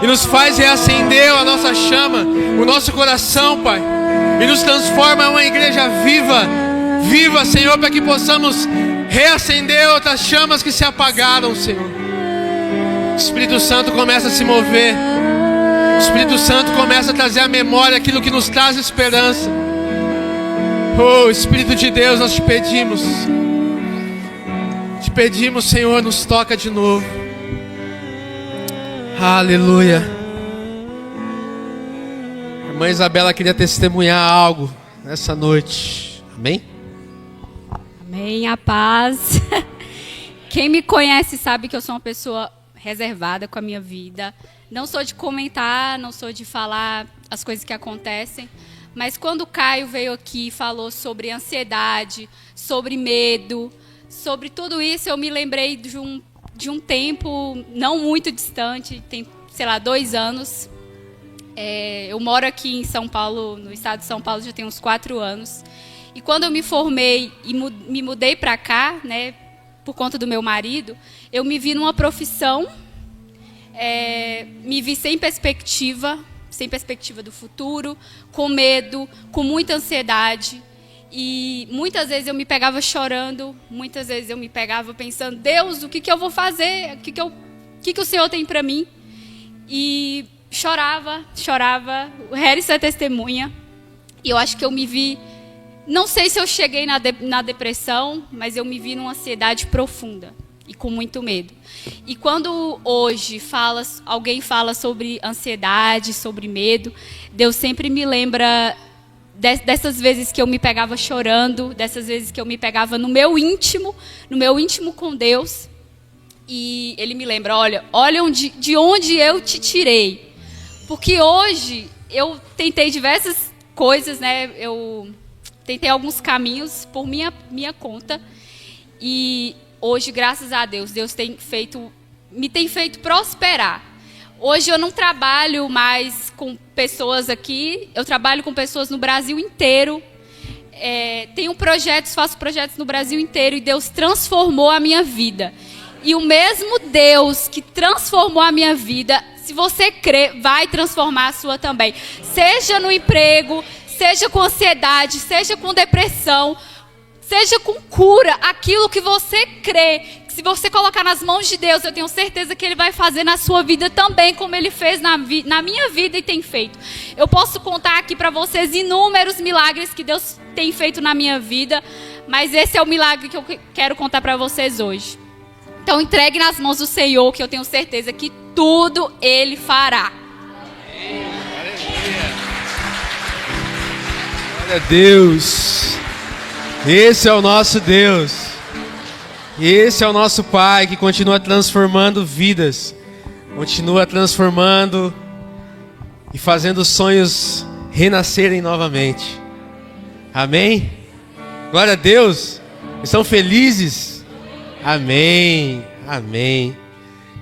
E nos faz reacender a nossa chama, o nosso coração, Pai. E nos transforma em uma igreja viva. Viva, Senhor, para que possamos reacender outras chamas que se apagaram, Senhor. Espírito Santo, começa a se mover. Espírito Santo, começa a trazer à memória aquilo que nos traz esperança. Oh, Espírito de Deus, nós te pedimos. Te pedimos, Senhor, nos toca de novo. Aleluia. A irmã Isabela queria testemunhar algo nessa noite. Amém? Amém, a paz. Quem me conhece sabe que eu sou uma pessoa reservada com a minha vida. Não sou de comentar, não sou de falar as coisas que acontecem. Mas quando o Caio veio aqui e falou sobre ansiedade, sobre medo, sobre tudo isso, eu me lembrei de um tempo não muito distante, tem, sei lá, 2 anos. Eu moro aqui em São Paulo, no estado de São Paulo, já tem uns 4 anos. E quando eu me formei e me mudei para cá, né, por conta do meu marido, eu me vi numa profissão, me vi sem perspectiva do futuro, com medo, com muita ansiedade. E muitas vezes eu me pegava chorando, muitas vezes eu me pegava pensando, Deus, o que eu vou fazer? O que o Senhor tem para mim? E chorava. O Harris é testemunha. E eu acho que eu me vi, não sei se eu cheguei na depressão, mas eu me vi numa ansiedade profunda e com muito medo. E quando hoje alguém fala sobre ansiedade, sobre medo, Deus sempre me lembra dessas vezes que eu me pegava chorando, dessas vezes que eu me pegava no meu íntimo com Deus. E Ele me lembra, olha de onde eu te tirei. Porque hoje eu tentei diversas coisas, né? Eu tentei alguns caminhos por minha conta. E hoje, graças a Deus, Deus me tem feito prosperar. Hoje eu não trabalho mais com pessoas aqui, eu trabalho com pessoas no Brasil inteiro. Faço projetos no Brasil inteiro e Deus transformou a minha vida. E o mesmo Deus que transformou a minha vida, se você crer, vai transformar a sua também. Seja no emprego, seja com ansiedade, seja com depressão, seja com cura, aquilo que você crê, que se você colocar nas mãos de Deus, eu tenho certeza que Ele vai fazer na sua vida também, como Ele fez na minha vida e tem feito. Eu posso contar aqui para vocês inúmeros milagres que Deus tem feito na minha vida, mas esse é o milagre que eu quero contar para vocês hoje. Então entregue nas mãos do Senhor, que eu tenho certeza que tudo Ele fará. Glória a Deus. Esse é o nosso Deus. Esse é o nosso Pai que continua transformando vidas. Continua transformando e fazendo sonhos renascerem novamente. Amém? Glória a Deus. Estão felizes? Amém. Amém.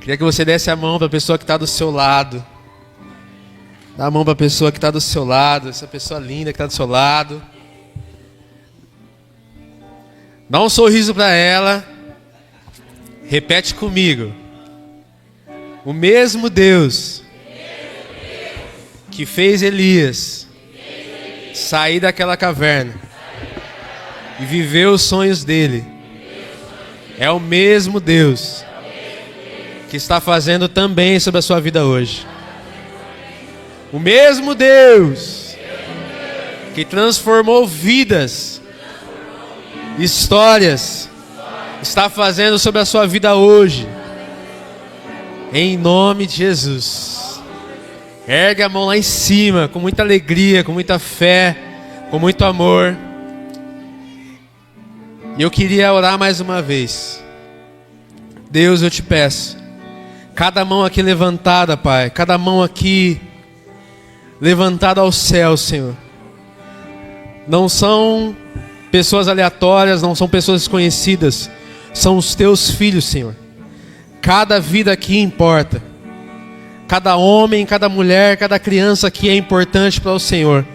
Queria que você desse a mão para a pessoa que está do seu lado. Dá a mão para a pessoa que está do seu lado. Essa pessoa linda que está do seu lado. Dá um sorriso para ela. Repete comigo. O mesmo Deus que fez Elias sair daquela caverna e viver os sonhos dele é o mesmo Deus que está fazendo também sobre a sua vida hoje. O mesmo Deus que transformou vidas, histórias, está fazendo sobre a sua vida hoje. Em nome de Jesus. Ergue a mão lá em cima, com muita alegria, com muita fé, com muito amor. E eu queria orar mais uma vez. Deus, eu te peço, cada mão aqui levantada, Pai, cada mão aqui levantada ao céu, Senhor, não são pessoas aleatórias, não são pessoas desconhecidas, são os teus filhos, Senhor. Cada vida aqui importa, cada homem, cada mulher, cada criança aqui é importante para o Senhor.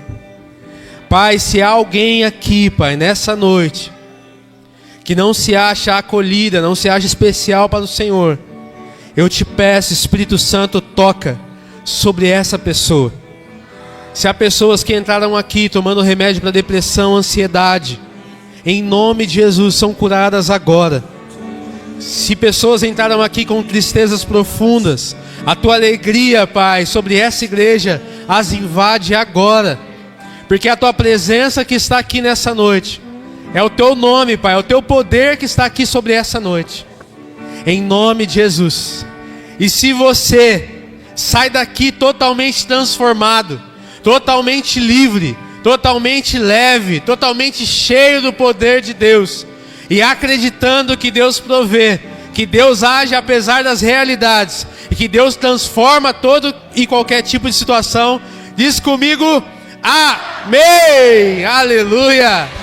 Pai, se há alguém aqui, Pai, nessa noite, que não se acha acolhida, não se acha especial para o Senhor, eu te peço, Espírito Santo, toca sobre essa pessoa. Se há pessoas que entraram aqui tomando remédio para depressão, ansiedade, em nome de Jesus, são curadas agora. Se pessoas entraram aqui com tristezas profundas, a tua alegria, Pai, sobre essa igreja, as invade agora. Porque a tua presença que está aqui nessa noite, é o teu nome, Pai, é o teu poder que está aqui sobre essa noite. Em nome de Jesus. E se você sai daqui totalmente transformado, totalmente livre, totalmente leve, totalmente cheio do poder de Deus, e acreditando que Deus provê, que Deus age apesar das realidades, e que Deus transforma todo e qualquer tipo de situação, diz comigo, amém, aleluia.